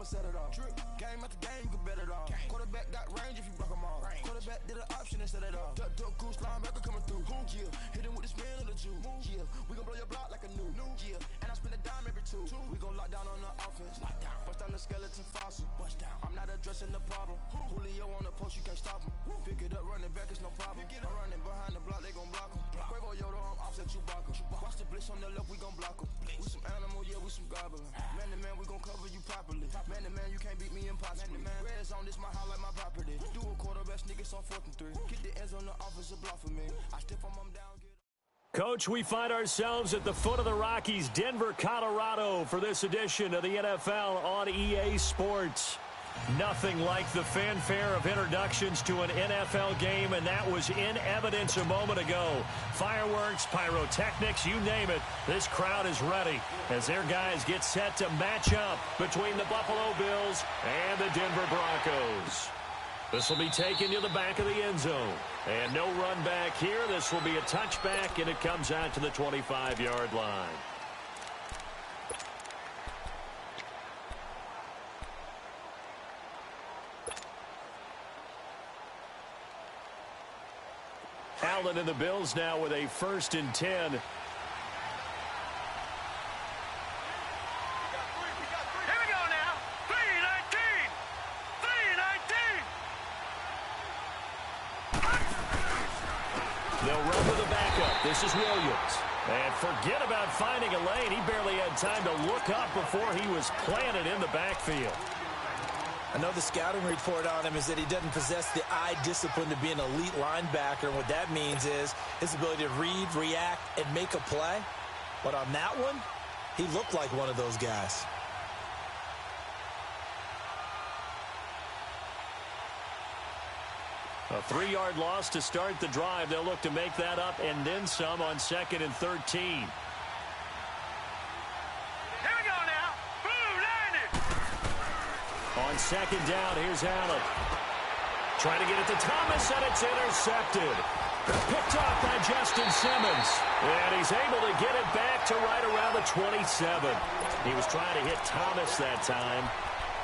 I'ma set it off. Game after game, you can bet it off. Quarterback got range if you block them all. Quarterback did an option and set it off. Duck, goose, linebacker coming through. Yeah, hit him with the spin of the Jew. Yeah, we gon' blow your block like a new. Yeah, and I spend a dime every two. We gon' lock down on the offense. Bust down the skeleton fossil. I'm not addressing the problem. Julio on the post, you can't stop him. Pick it up, running back, it's no problem. I'm running behind the block, they gon' block him. Quavo Yoda, I'm offset Chewbacca. Watch the blitz on the left, we gon' block him. We some animal, yeah, we some gobbler. Man to man, we gon' cover you properly. Man to man, you can't beat me impossibly. Red zone, this my highlight, my property. Do a quarterback sneak, it's on 4th and 3. Get the ends on the offensive block for me. I stiff them, I'm down. Coach, we find ourselves at the foot of the Rockies, Denver, Colorado, for this edition of the NFL on EA Sports. Nothing like the fanfare of introductions to an NFL game, and that was in evidence a moment ago. Fireworks, pyrotechnics, you name it. This crowd is ready as their guys get set to match up between the Buffalo Bills and the Denver Broncos. This will be taken to the back of the end zone. And no run back here. This will be a touchback, and it comes out to the 25-yard line. Allen and the Bills now with a 1st and 10. They'll run with the backup. This is Williams. And forget about finding a lane. He barely had time to look up before he was planted in the backfield. I know the scouting report on him is that he doesn't possess the eye discipline to be an elite linebacker. And what that means is his ability to read, react, and make a play. But on that one, he looked like one of those guys. A 3-yard loss to start the drive. They'll look to make that up and then some on 2nd and 13. Here we go now. Boom, landed. On 2nd down, here's Allen. Trying to get it to Thomas, and it's intercepted. Picked off by Justin Simmons. And he's able to get it back to right around the 27. He was trying to hit Thomas that time.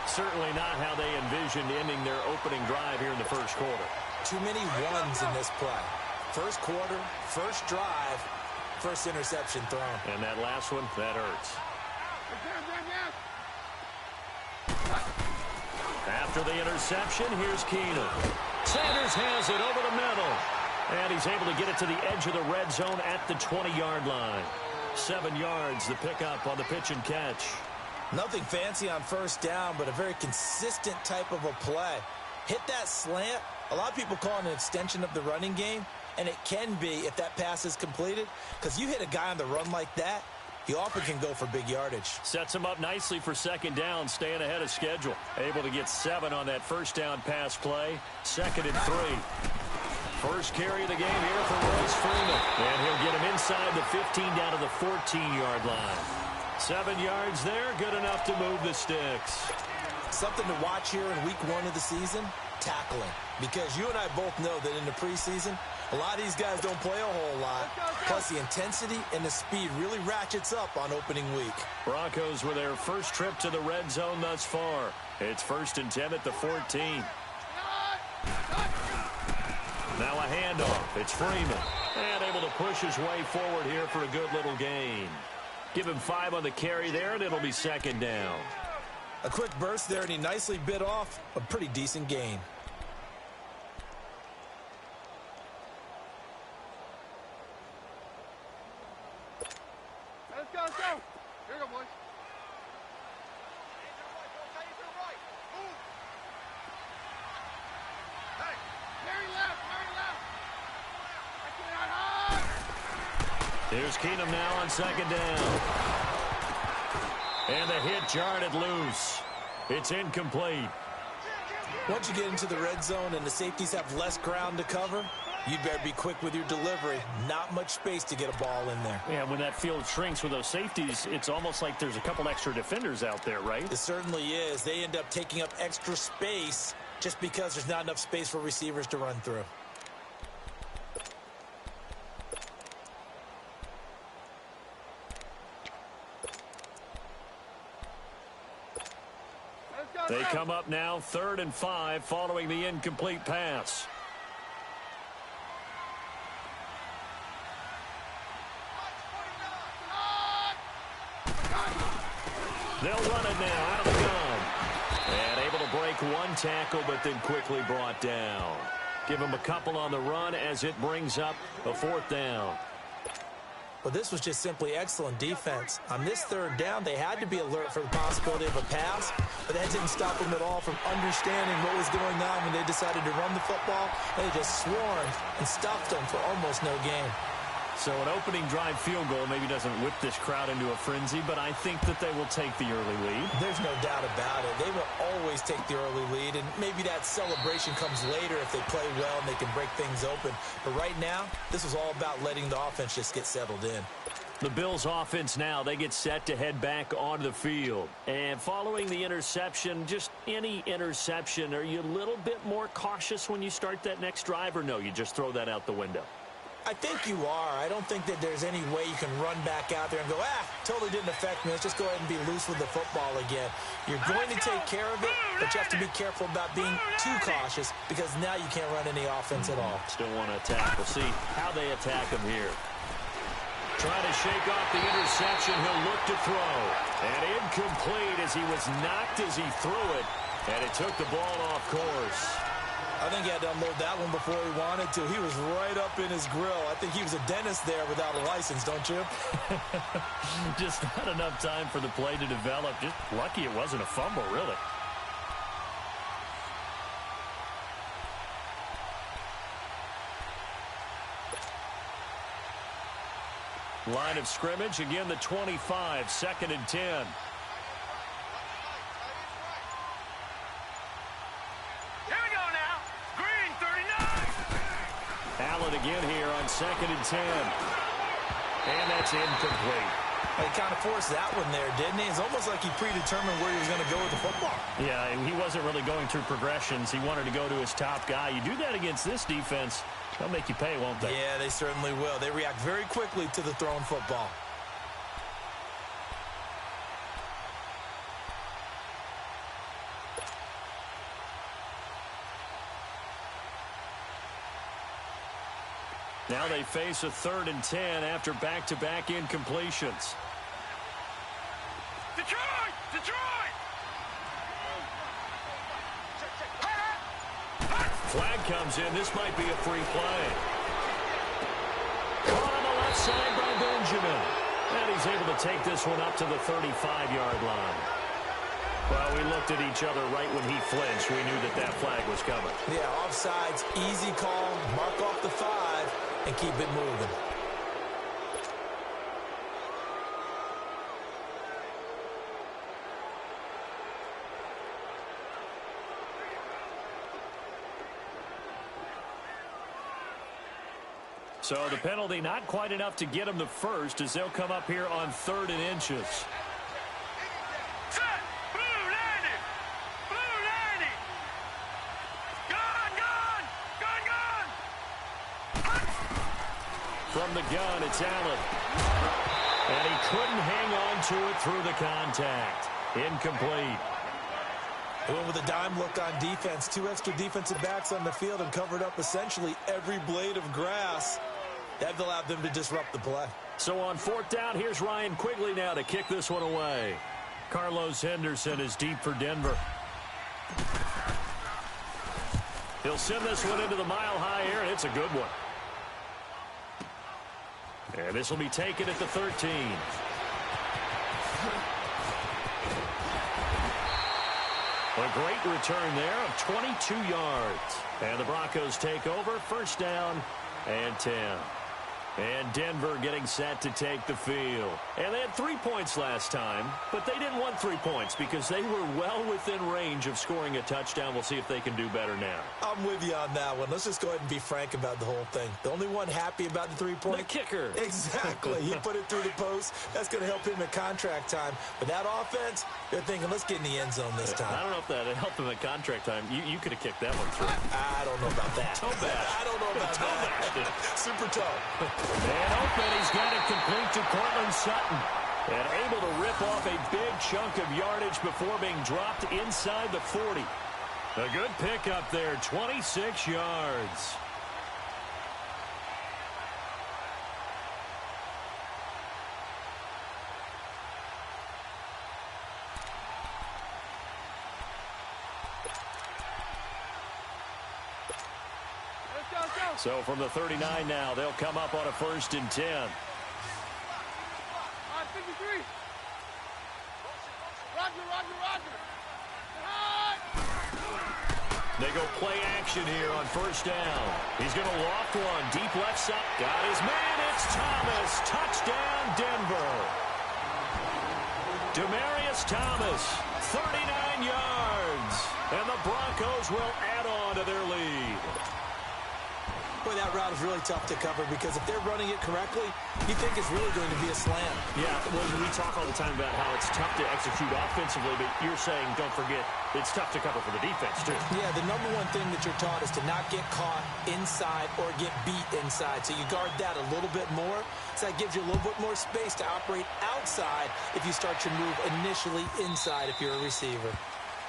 Certainly not how they envisioned ending their opening drive here in the first quarter. Too many ones in this play. First quarter, first drive, first interception thrown. And that last one, that hurts. After the interception, here's Keenum. Sanders has it over the middle. And he's able to get it to the edge of the red zone at the 20-yard line. 7 yards, the pickup on the pitch and catch. Nothing fancy on first down, but a very consistent type of a play. Hit that slant. A lot of people call it an extension of the running game, and it can be if that pass is completed, because you hit a guy on the run like that, he often can go for big yardage. Sets him up nicely for 2nd down, staying ahead of schedule. Able to get 7 on that first down pass play. 2nd and 3. First carry of the game here for Royce Freeman. And he'll get him inside the 15 down to the 14-yard line. 7 yards there, good enough to move the sticks. Something to watch here in week 1 of the season, tackling. Because you and I both know that in the preseason, a lot of these guys don't play a whole lot. Plus the intensity and the speed really ratchets up on opening week. Broncos with their first trip to the red zone thus far. It's 1st and 10 at the 14. Now a handoff. It's Freeman. And able to push his way forward here for a good little gain. Give him 5 on the carry there, and it'll be 2nd down. A quick burst there, and he nicely bit off a pretty decent gain. Let's go, let's go. Here we go, boys. Hey, Harry left, Harry left. Here's Keenum now on 2nd down. And the hit jarred it loose. It's incomplete. Once you get into the red zone and the safeties have less ground to cover, you'd better be quick with your delivery. Not much space to get a ball in there. Yeah, when that field shrinks with those safeties, it's almost like there's a couple extra defenders out there, right? It certainly is. They end up taking up extra space just because there's not enough space for receivers to run through. Let's They come up now 3rd and 5 following the incomplete pass. They'll run it now out of the gun. And able to break one tackle, but then quickly brought down. Give them a couple on the run as it brings up a 4th down. Well, this was just simply excellent defense. On this 3rd down, they had to be alert for the possibility of a pass, but that didn't stop them at all from understanding what was going on when they decided to run the football. They just swarmed and stuffed them for almost no gain. So an opening drive field goal maybe doesn't whip this crowd into a frenzy, but I think that they will take the early lead. There's no doubt about it. They will always take the early lead, and maybe that celebration comes later if they play well and they can break things open. But right now, this is all about letting the offense just get settled in. The Bills offense now, they get set to head back onto the field. And following the interception, just any interception, are you a little bit more cautious when you start that next drive, or no, you just throw that out the window? I think you are. I don't think that there's any way you can run back out there and go, totally didn't affect me. Let's just go ahead and be loose with the football again. You're going to take care of it, but you have to be careful about being too cautious because now you can't run any offense at all. Still want to attack. We'll see how they attack him here. Trying to shake off the interception. He'll look to throw. And incomplete as he was knocked as he threw it. And it took the ball off course. I think he had to unload that one before he wanted to. He was right up in his grill. I think he was a dentist there without a license, don't you? Just not enough time for the play to develop. Just lucky it wasn't a fumble, really. Line of scrimmage, again the 25, 2nd and 10. Again here on 2nd and 10. And that's incomplete. He kind of forced that one there, didn't he? It's almost like he predetermined where he was going to go with the football. Yeah, he wasn't really going through progressions. He wanted to go to his top guy. You do that against this defense, they'll make you pay, won't they? Yeah, they certainly will. They react very quickly to the thrown football. Now they face a 3rd and 10 after back-to-back incompletions. Detroit! Detroit! Flag comes in. This might be a free play. Caught on the left side by Benjamin. And he's able to take this one up to the 35-yard line. Well, we looked at each other right when he flinched. We knew that that flag was coming. Yeah, offsides, easy call, mark off the 5, and keep it moving. So the penalty not quite enough to get him the first as they'll come up here on 3rd and inches. From the gun, it's Allen. And he couldn't hang on to it through the contact. Incomplete. They went with a dime look on defense. 2 extra defensive backs on the field and covered up essentially every blade of grass. That allowed them to disrupt the play. So on 4th down, here's Ryan Quigley now to kick this one away. Carlos Henderson is deep for Denver. He'll send this one into the mile-high air, and it's a good one. And this will be taken at the 13. A great return there of 22 yards. And the Broncos take over, 1st down and 10. And Denver getting set to take the field. And they had 3 points last time, but they didn't want 3 points because they were well within range of scoring a touchdown. We'll see if they can do better now. I'm with you on that one. Let's just go ahead and be frank about the whole thing. The only one happy about the 3-point? The kicker. Exactly. He put it through the post. That's going to help him at contract time. But that offense, they're thinking, let's get in the end zone this time. I don't know if that helped him at contract time. You could have kicked that one through. I don't know about that. Toe bash. I don't know about that. Super toe. And open, he's got it complete to Cortland Sutton. And able to rip off a big chunk of yardage before being dropped inside the 40. A good pickup there, 26 yards. So from the 39 now, they'll come up on a 1st and 10. 53. Roger. They go play action here on 1st down. He's going to loft one. Deep left side. Got his man. It's Thomas. Touchdown, Denver. Demaryius Thomas, 39 yards. And the Broncos will add on to their lead. Boy, that route is really tough to cover because if they're running it correctly, you think it's really going to be a slam. Yeah, well, we talk all the time about how it's tough to execute offensively, but you're saying, don't forget, it's tough to cover for the defense, too. Yeah, the number one thing that you're taught is to not get caught inside or get beat inside. So you guard that a little bit more. So that gives you a little bit more space to operate outside if you start your move initially inside if you're a receiver.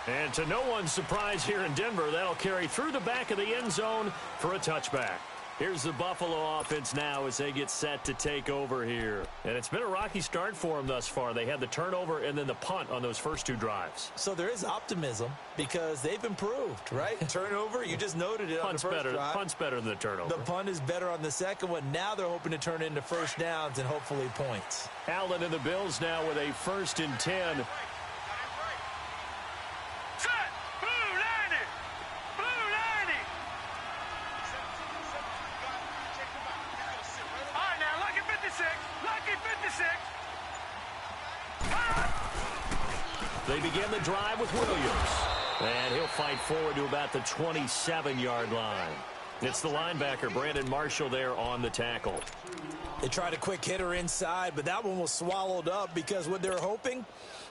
And to no one's surprise here in Denver, that'll carry through the back of the end zone for a touchback. Here's the Buffalo offense now as they get set to take over here. And it's been a rocky start for them thus far. They had the turnover and then the punt on those first 2 drives. So there is optimism because they've improved, right? Turnover, you just noted it on the first drive. Punt's better than the turnover. The punt is better on the second one. Now they're hoping to turn into 1st downs and hopefully points. Allen and the Bills now with a 1st and 10. They begin the drive with Williams. And he'll fight forward to about the 27-yard line. It's the linebacker, Brandon Marshall, there on the tackle. They tried a quick hitter inside, but that one was swallowed up because what they're hoping,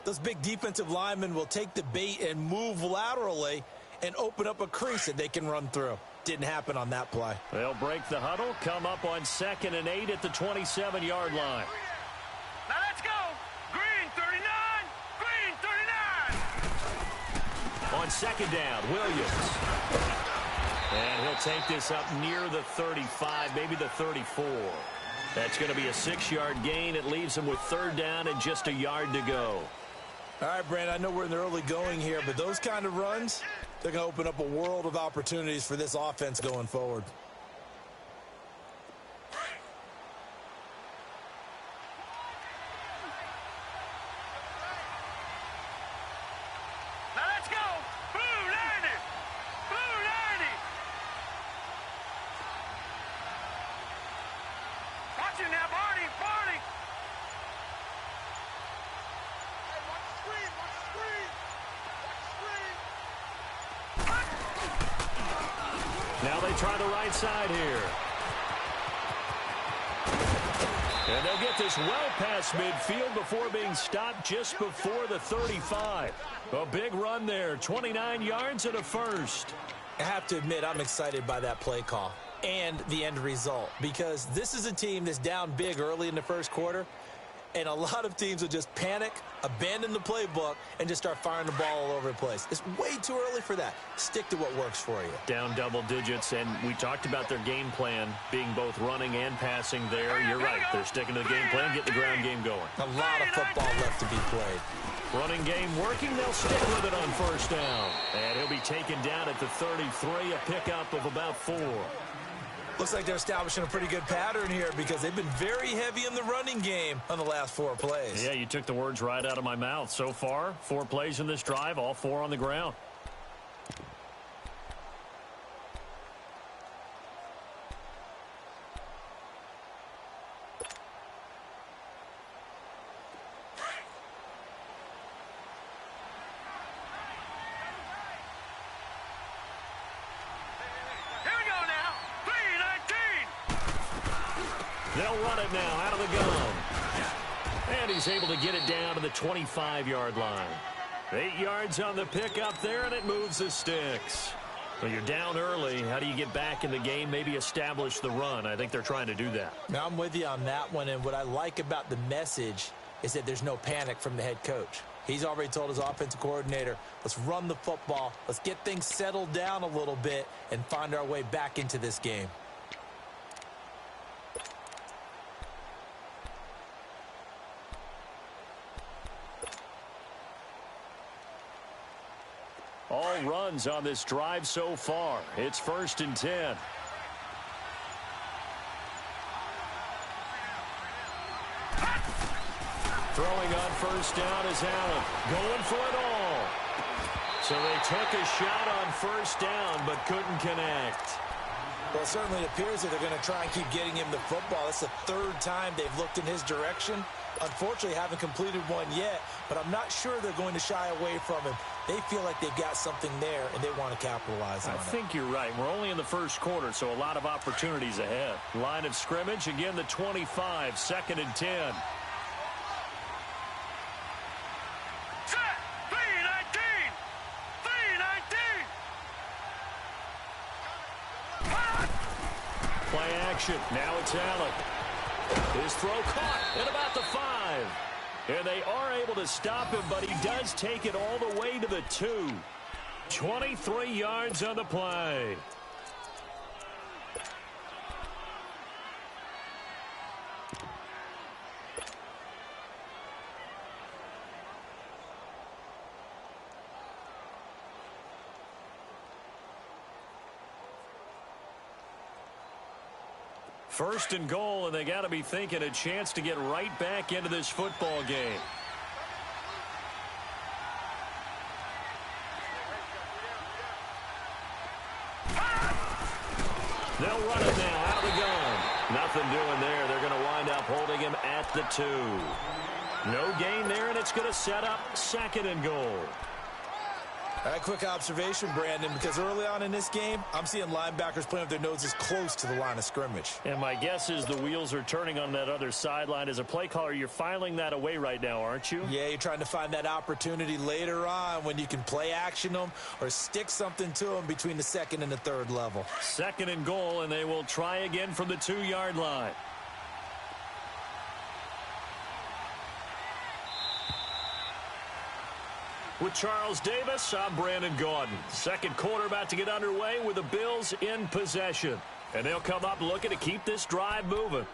those big defensive linemen will take the bait and move laterally and open up a crease that they can run through. Didn't happen on that play. They'll break the huddle, come up on 2nd and 8 at the 27-yard line. Now let's go. Green 39. Green 39. On 2nd down, Williams. And he'll take this up near the 35, maybe the 34. That's going to be a 6-yard gain. It leaves him with 3rd down and just a yard to go. All right, Brandon, I know we're in the early going here, but those kind of runs, they're going to open up a world of opportunities for this offense going forward. Now let's go. Blue 90. Blue 90. Watch it now, Barney. Barney. Hey, watch the screen. Watch the screen. Watch the screen. Now they try the right side here. And they'll get this well past midfield before being stopped just before the 35. A big run there, 29 yards and a 1st. I have to admit, I'm excited by that play call and the end result because this is a team that's down big early in the 1st quarter, and a lot of teams will just panic, abandon the playbook, and just start firing the ball all over the place. It's way too early for that. Stick to what works for you. Down double digits, and we talked about their game plan being both running and passing there. You're right. They're sticking to the game plan, getting the ground game going. A lot of football left to be played. Running game working. They'll stick with it on 1st down. And he'll be taken down at the 33, a pickup of about 4. Looks like they're establishing a pretty good pattern here because they've been very heavy in the running game on the last 4 plays. Yeah, you took the words right out of my mouth. So far, 4 plays in this drive, all 4 on the ground. They'll run it now out of the gun. And he's able to get it down to the 25-yard line. 8 yards on the pickup there, and it moves the sticks. Well, you're down early. How do you get back in the game, maybe establish the run? I think they're trying to do that. Now, I'm with you on that one, and what I like about the message is that there's no panic from the head coach. He's already told his offensive coordinator, let's run the football, let's get things settled down a little bit and find our way back into this game. All runs on this drive so far. It's 1st and 10. Throwing on 1st down is Allen. Going for it all. So they took a shot on 1st down but couldn't connect. Well, it certainly appears that they're going to try and keep getting him the football. That's the 3rd time they've looked in his direction. Unfortunately, haven't completed one yet, but I'm not sure they're going to shy away from him. They feel like they've got something there, and they want to capitalize on it. I think you're right. We're only in the 1st quarter, so a lot of opportunities ahead. Line of scrimmage, again, the 25, 2nd and 10. Set. 319. 319. Play action. Now it's Allen. His throw caught at about the 5. And they are able to stop him, but he does take it all the way to the 2. 23 yards on the play. First and goal, and they got to be thinking a chance to get right back into this football game. They'll run it now out of the gun. Nothing doing there. They're going to wind up holding him at the 2. No gain there, and it's going to set up 2nd and goal. All right, quick observation, Brandon, because early on in this game, I'm seeing linebackers playing with their noses close to the line of scrimmage. And my guess is the wheels are turning on that other sideline. As a play caller, you're filing that away right now, aren't you? Yeah, you're trying to find that opportunity later on when you can play action them or stick something to them between the 2nd and the 3rd level. 2nd and goal, and they will try again from the 2-yard line. With Charles Davis, I'm Brandon Gaudin. 2nd quarter about to get underway with the Bills in possession. And they'll come up looking to keep this drive moving.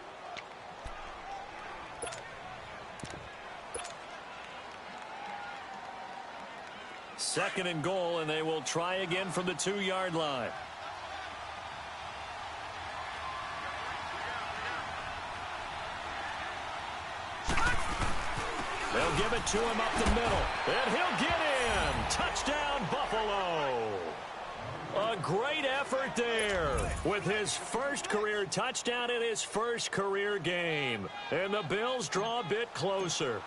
Second and goal, and they will try again from the 2-yard line. They'll give it to him up the middle, and he'll get in. Touchdown, Buffalo. A great effort there with his 1st career touchdown in his 1st career game. And the Bills draw a bit closer.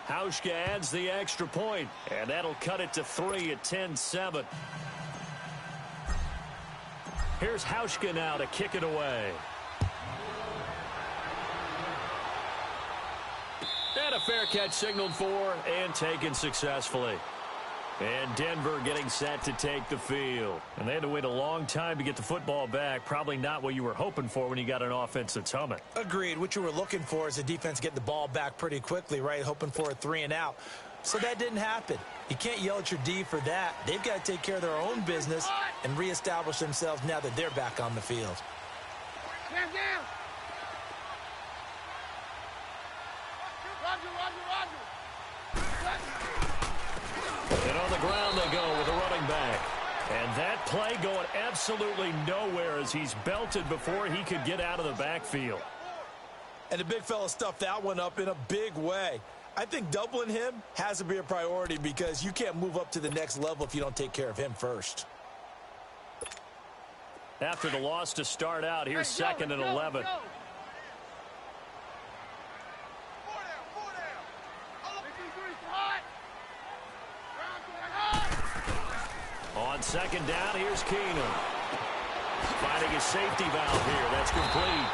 Hauschka adds the extra point, and that'll cut it to 3 at 10-7. Here's Hauschka now to kick it away. And a fair catch signaled for and taken successfully. And Denver getting set to take the field. And they had to wait a long time to get the football back. Probably not what you were hoping for when you got an offense that's humming. Agreed. What you were looking for is the defense get the ball back pretty quickly, right? Hoping for a 3 and out. So that didn't happen. You can't yell at your D for that. They've got to take care of their own business and reestablish themselves now that they're back on the field. Man down. And on the ground they go with a running back. And that play going absolutely nowhere as he's belted before he could get out of the backfield. And the big fella stuffed that one up in a big way. I think doubling him has to be a priority because you can't move up to the next level if you don't take care of him first. After the loss to start out, here's 2nd and 11. On 2nd down, here's Keenum. Finding a safety valve here. That's complete.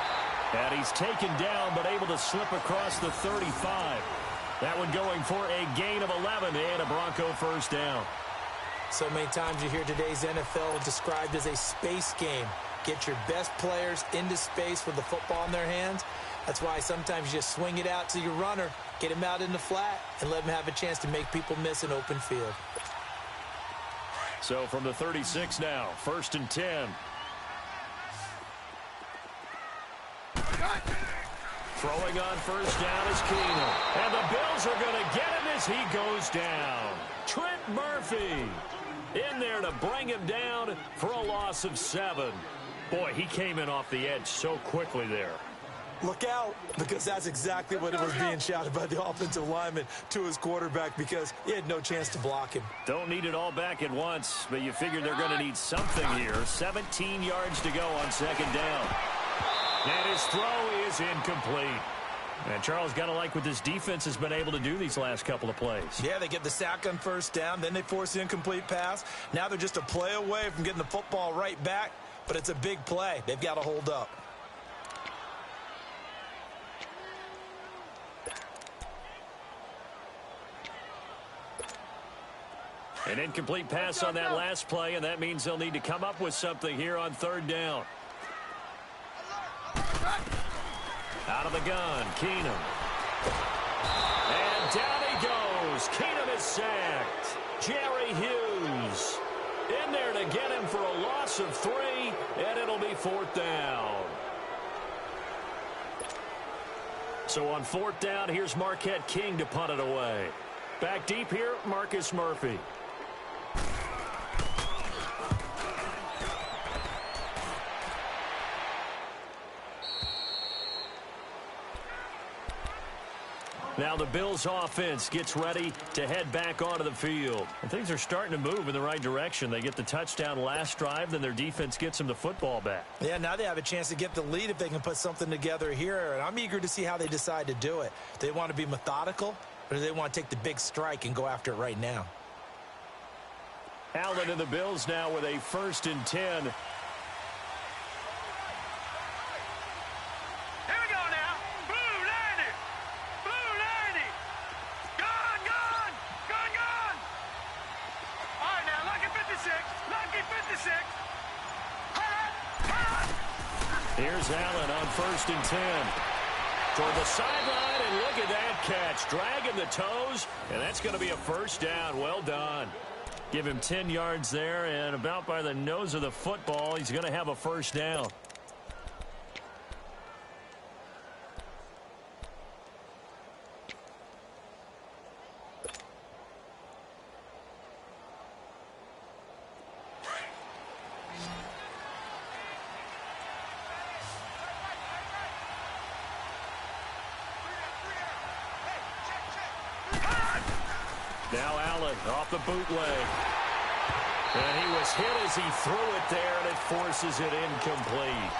And he's taken down but able to slip across the 35. That one going for a gain of 11 and a Bronco 1st down. So many times you hear today's NFL described as a space game. Get your best players into space with the football in their hands. That's why sometimes you just swing it out to your runner, get him out in the flat, and let him have a chance to make people miss an open field. So from the 36 now, 1st and 10. Throwing on first down is Keenum. And the Bills are going to get him as he goes down. Trent Murphy in there to bring him down for a loss of 7. Boy, he came in off the edge so quickly there. Look out, because that's exactly what it was being shouted by the offensive lineman to his quarterback, because he had no chance to block him. Don't need it all back at once, but you figure they're going to need something here. 17 yards to go on 2nd down. And his throw is incomplete. And Charles, got to like what this defense has been able to do these last couple of plays. Yeah, they get the sack on first down, then they force the incomplete pass. Now they're just a play away from getting the football right back, but it's a big play. They've got to hold up. An incomplete pass on that last play, and that means they'll need to come up with something here on 3rd down. Out of the gun, Keenum. And down he goes. Keenum is sacked. Jerry Hughes in there to get him for a loss of 3, and it'll be 4th down. So on 4th down, here's Marquette King to punt it away. Back deep here, Marcus Murphy. Now the Bills offense gets ready to head back onto the field. And things are starting to move in the right direction. They get the touchdown last drive, then their defense gets them the football back. Yeah, now they have a chance to get the lead if they can put something together here. And I'm eager to see how they decide to do it. Do they want to be methodical, or do they want to take the big strike and go after it right now? Allen and the Bills now with a 1st and 10. Here's Allen on 1st and 10. Toward the sideline, and look at that catch. Dragging the toes, and that's going to be a 1st down. Well done. Give him 10 yards there, and about by the nose of the football, he's going to have a 1st down. Now Allen off the bootleg. And he was hit as he threw it there, and it forces it incomplete.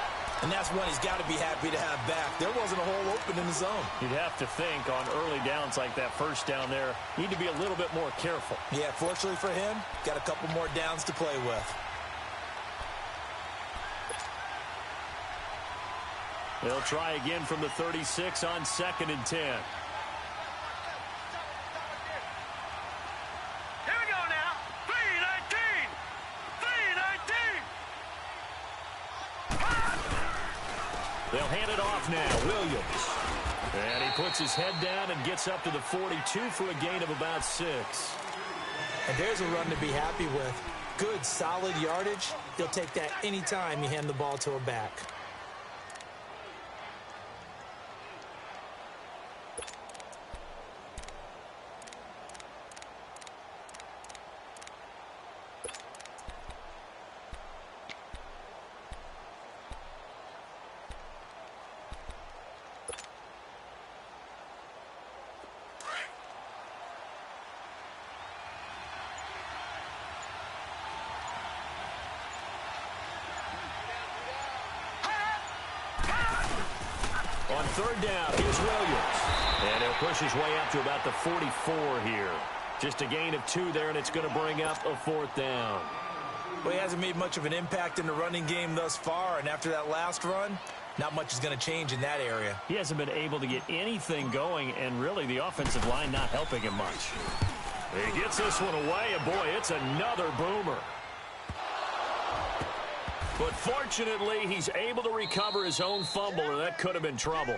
And that's one he's got to be happy to have back. There wasn't a hole open in the zone. You'd have to think on early downs like that 1st down there, need to be a little bit more careful. Yeah, fortunately for him, got a couple more downs to play with. They'll try again from the 36 on 2nd and 10. They'll hand it off now. Williams. And he puts his head down and gets up to the 42 for a gain of about 6. And there's a run to be happy with. Good, solid yardage. He'll take that anytime you hand the ball to a back. On 3rd down, here's Williams. And he'll push his way up to about the 44 here. Just a gain of 2 there, and it's going to bring up a 4th down. Well, he hasn't made much of an impact in the running game thus far, and after that last run, not much is going to change in that area. He hasn't been able to get anything going, and really the offensive line not helping him much. He gets this one away, and boy, it's another boomer. But fortunately, he's able to recover his own fumble, or that could have been trouble.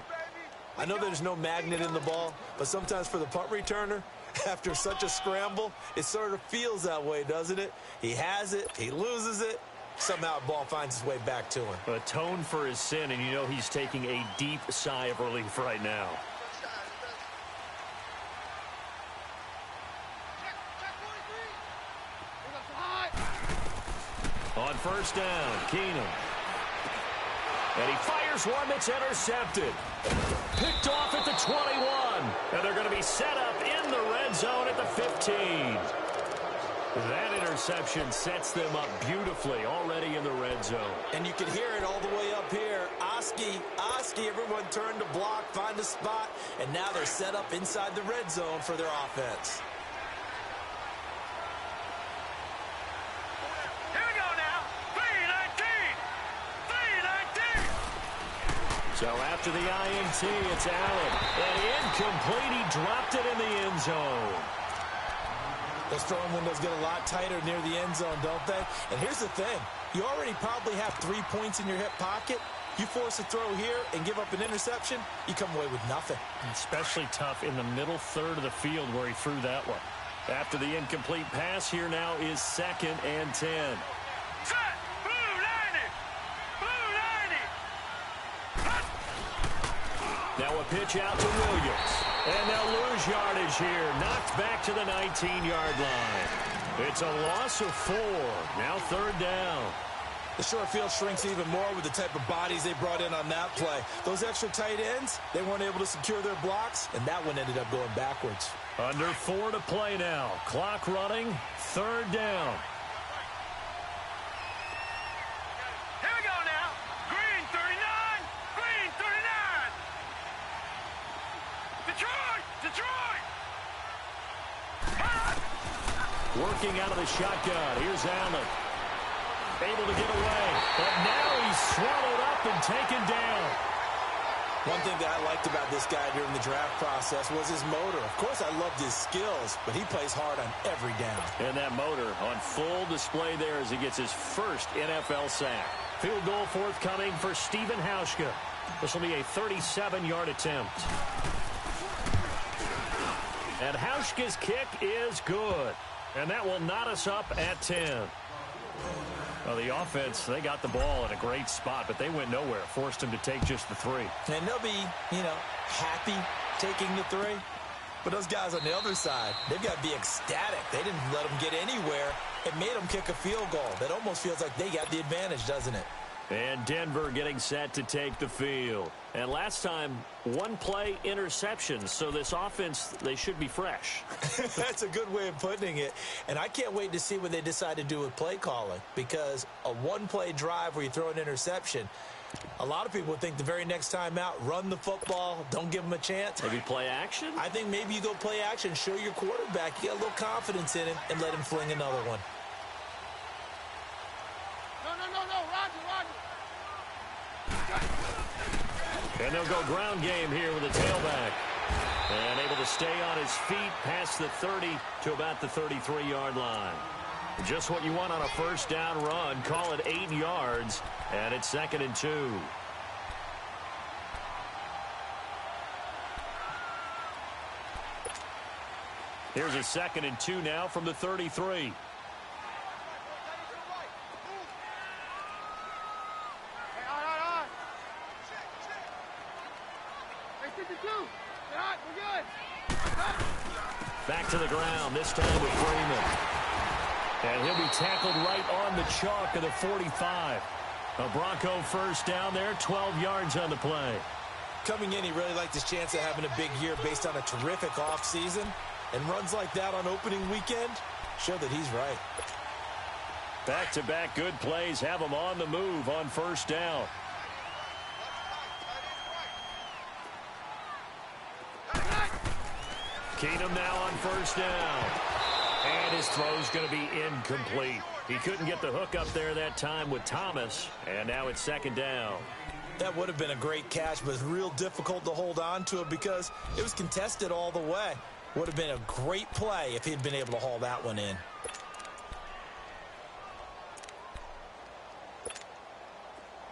I know there's no magnet in the ball, but sometimes for the punt returner, after such a scramble, it sort of feels that way, doesn't it? He has it, he loses it, somehow the ball finds its way back to him. Atone for his sin, and you know he's taking a deep sigh of relief right now. On first down, Keenum. And he fires one that's intercepted. Picked off at the 21. And they're going to be set up in the red zone at the 15. That interception sets them up beautifully already in the red zone. And you can hear it all the way up here. Oski, everyone turned to block, find a spot, and now they're set up inside the red zone for their offense. So after the INT, it's Allen. And incomplete. He dropped it in the end zone. Those throwing windows get a lot tighter near the end zone, don't they? And here's the thing. You already probably have 3 points in your hip pocket. You force a throw here and give up an interception, you come away with nothing. Especially tough in the middle third of the field where he threw that one. After the incomplete pass, here now is 2nd and 10. Set! Blue 90! Blue 90! Now a pitch out to Williams. And they'll lose yardage here. Knocked back to the 19-yard line. It's a loss of 4. Now 3rd down. The short field shrinks even more with the type of bodies they brought in on that play. Those extra tight ends, they weren't able to secure their blocks, and that one ended up going backwards. Under 4 to play now. Clock running. 3rd down. Here we go now. Green 39. Green 39. Detroit! Working out of the shotgun. Here's Allen. Able to get away. But now he's swallowed up and taken down. One thing that I liked about this guy during the draft process was his motor. Of course, I loved his skills, but he plays hard on every down. And that motor on full display there as he gets his first NFL sack. Field goal forthcoming for Stephen Hauschka. This will be a 37-yard attempt. And Hauschka's kick is good. And that will knot us up at 10. Well, the offense, they got the ball in a great spot, but they went nowhere. Forced him to take just the 3. And they'll be, happy taking the 3. But those guys on the other side, they've got to be ecstatic. They didn't let them get anywhere. It made them kick a field goal. That almost feels like they got the advantage, doesn't it? And Denver getting set to take the field. And last time, 1-play interceptions. So this offense, they should be fresh. That's a good way of putting it. And I can't wait to see what they decide to do with play calling. Because a 1-play drive where you throw an interception, a lot of people would think the very next time out, run the football, don't give them a chance. Maybe play action? I think maybe you go play action, show your quarterback, you get a little confidence in him, and let him fling another one. And they'll go ground game here with a tailback. And able to stay on his feet past the 30 to about the 33-yard line. Just what you want on a first down run. Call it 8 yards. And it's 2nd and 2. Here's a 2nd and 2 now from the 33. Back to the ground, this time with Freeman. And he'll be tackled right on the chalk of the 45. A Bronco first down there, 12 yards on the play. Coming in, he really liked his chance of having a big year based on a terrific offseason. And runs like that on opening weekend show that he's right. Back-to-back good plays have him on the move on first down. Keenum now on first down. And his throw's going to be incomplete. He couldn't get the hook up there that time with Thomas. And now it's 2nd down. That would have been a great catch, but it's real difficult to hold on to it because it was contested all the way. Would have been a great play if he'd been able to haul that one in.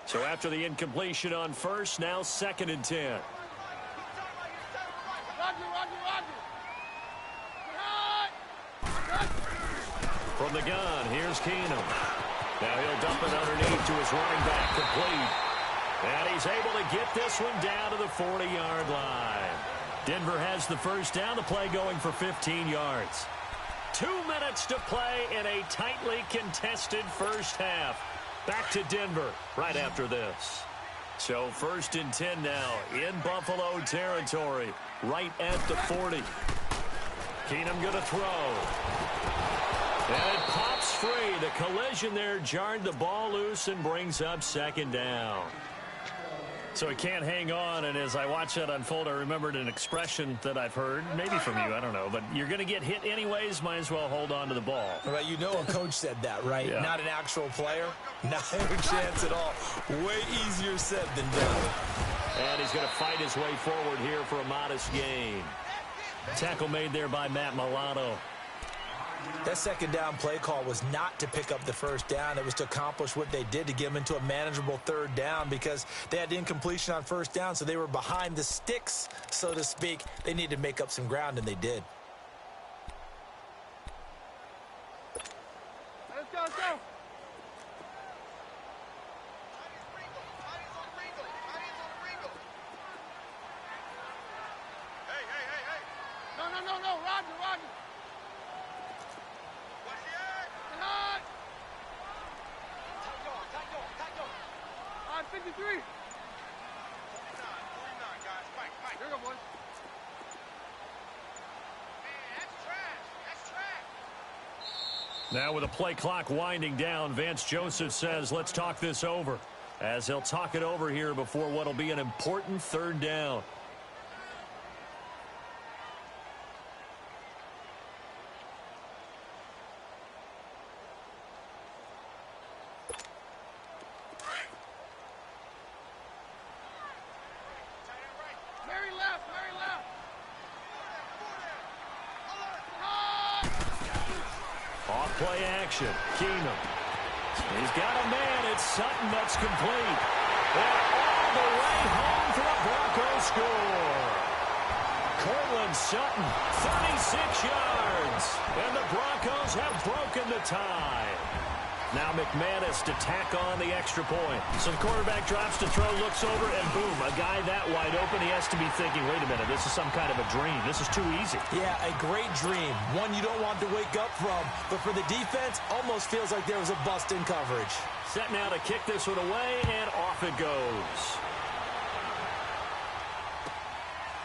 So after the incompletion on first, now 2nd and 10. From the gun, here's Keenum. Now he'll dump it underneath to his running back, complete. And he's able to get this one down to the 40-yard line. Denver has the first down, the play going for 15 yards. 2 minutes to play in a tightly contested first half. Back to Denver right after this. So 1st and 10 now in Buffalo territory, right at the 40. Keenum going to throw. And it pops free. The collision there jarred the ball loose and brings up 2nd down. So he can't hang on, and as I watch that unfold, I remembered an expression that I've heard, maybe from you, I don't know, but you're going to get hit anyways, might as well hold on to the ball. Well, you know a coach said that, right? Yeah. Not an actual player. Not a chance at all. Way easier said than done. And he's going to fight his way forward here for a modest gain. Tackle made there by Matt Milano. That 2nd down play call was not to pick up the first down. It was to accomplish what they did, to get them into a manageable 3rd down, because they had incompletion on first down, so they were behind the sticks, so to speak. They needed to make up some ground, and they did. Let's go, let's go. No, Roger. 53. 49, guys. Fight. Here we go, boys. Man, that's trash. Now with the play clock winding down, Vance Joseph says, let's talk this over. As he'll talk it over here before what will be an important 3rd down. Play action. Keenum. He's got a man. It's Sutton that's complete. And all the way home for the Broncos score. Cortland Sutton, 36 yards. And the Broncos have broken the tie. Now McManus to tack on the extra point. So the quarterback drops to throw, looks over, and boom, a guy that wide open. He has to be thinking, wait a minute, this is some kind of a dream. This is too easy. Yeah, a great dream. One you don't want to wake up from. But for the defense, almost feels like there was a bust in coverage. Set now to kick this one away, and off it goes.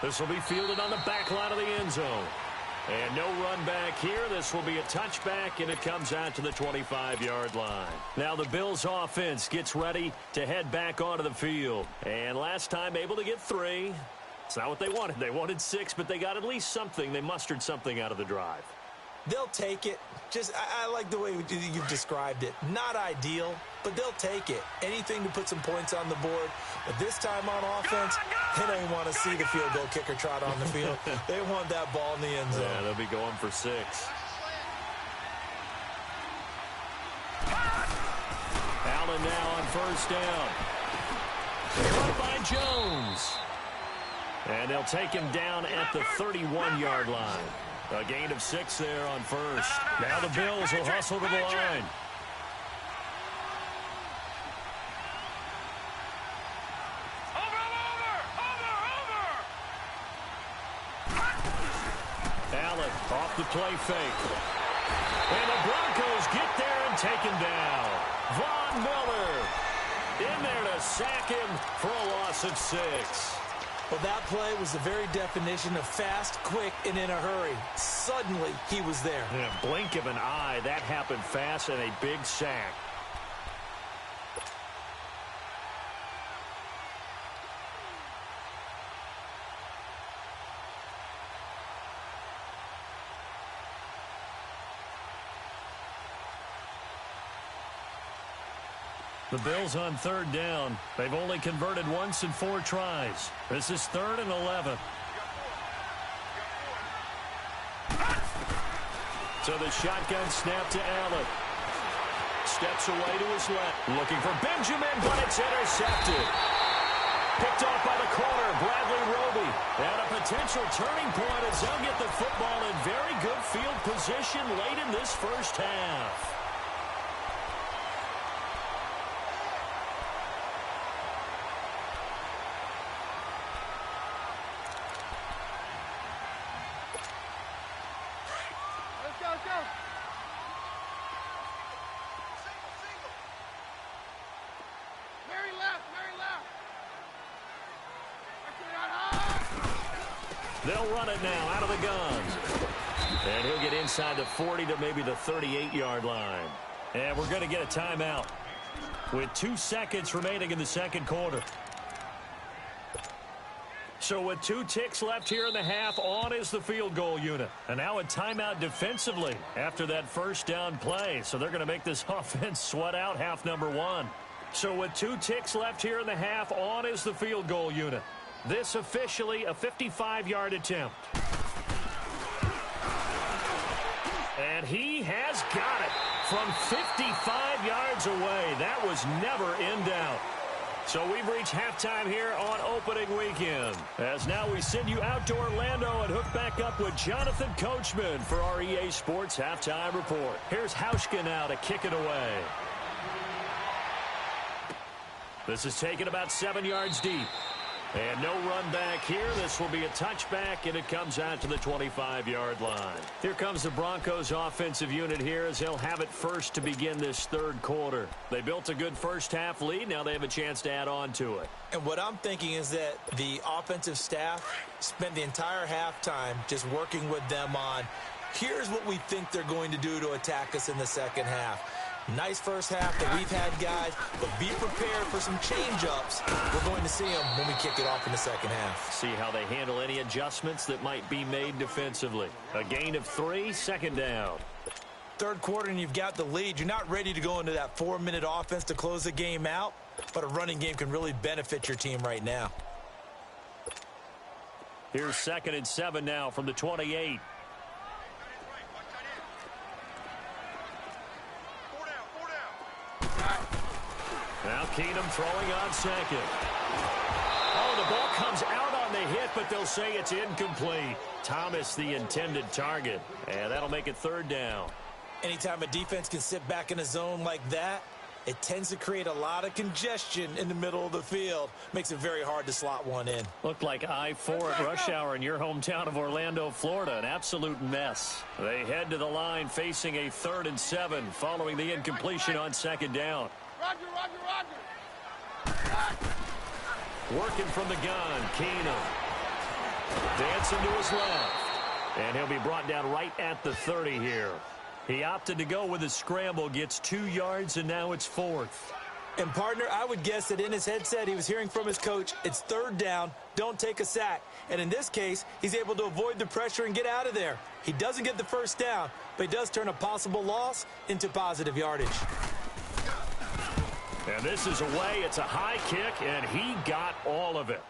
This will be fielded on the back line of the end zone. And no run back here. This will be a touchback, and it comes out to the 25-yard line. Now the Bills offense gets ready to head back onto the field. And last time able to get 3. It's not what they wanted. They wanted 6, but they got at least something. They mustered something out of the drive. They'll take it. I like the way you've described it. Not ideal, but they'll take it. Anything to put some points on the board. But this time on offense, they don't even want to see the field goal kicker trot on the field. They want that ball in the end zone. Yeah, they'll be going for 6. Allen now on first down. Caught by Jones. And they'll take him down at the 31-yard line. A gain of 6 there on first. Now the Bills will hustle to the line. Allen off the play fake. And the Broncos get there and take him down. Von Miller in there to sack him for a loss of 6. Well, that play was the very definition of fast, quick, and in a hurry. Suddenly, he was there. In a blink of an eye, that happened fast and a big sack. The Bills on third down. They've only converted once in 4 tries. This is 3rd and 11. So the shotgun snap to Allen. Steps away to his left. Looking for Benjamin, but it's intercepted. Picked off by the corner, Bradley Roby. And a potential turning point as they'll get the football in very good field position late in this first half. Let's go. Very left. They'll run it now out of the gun. And he'll get inside the 40 to maybe the 38-yard line. And we're going to get a timeout with 2 seconds remaining in the second quarter. So with 2 ticks left here in the half, on is the field goal unit. And now a timeout defensively after that first down play. So they're going to make this offense sweat out half number 1. So with 2 ticks left here in the half, on is the field goal unit. This officially a 55-yard attempt. And he has got it from 55 yards away. That was never in doubt. So we've reached halftime here on opening weekend. As now we send you out to Orlando and hook back up with Jonathan Coachman for our EA Sports Halftime Report. Here's Hauschka now to kick it away. This is taken about 7 yards deep. And no run back here. This will be a touchback, and it comes out to the 25-yard line. Here comes the Broncos offensive unit here as they'll have it first to begin this third quarter. They built a good first-half lead. Now they have a chance to add on to it. And what I'm thinking is that the offensive staff spent the entire halftime just working with them on, here's what we think they're going to do to attack us in the second half. Nice first half that we've had, guys, but be prepared for some change-ups. We're going to see them when we kick it off in the second half. See how they handle any adjustments that might be made defensively. A gain of 3, second down. Third quarter and you've got the lead. You're not ready to go into that 4-minute offense to close the game out, but a running game can really benefit your team right now. Here's 2nd and 7 now from the 28. Now Keenum throwing on second. Oh, the ball comes out on the hit, but they'll say it's incomplete. Thomas the intended target, and that'll make it 3rd down. Anytime a defense can sit back in a zone like that, it tends to create a lot of congestion in the middle of the field. Makes it very hard to slot one in. Looked like I-4 at rush hour in your hometown of Orlando, Florida. An absolute mess. They head to the line facing a 3rd and 7 following the incompletion on 2nd down. Roger. Working from the gun, Keenum. Dancing to his left. And he'll be brought down right at the 30 here. He opted to go with a scramble, gets 2 yards, and now it's 4th. And, partner, I would guess that in his headset he was hearing from his coach, it's 3rd down, don't take a sack. And in this case, he's able to avoid the pressure and get out of there. He doesn't get the first down, but he does turn a possible loss into positive yardage. And this is away. It's a high kick, and he got all of it.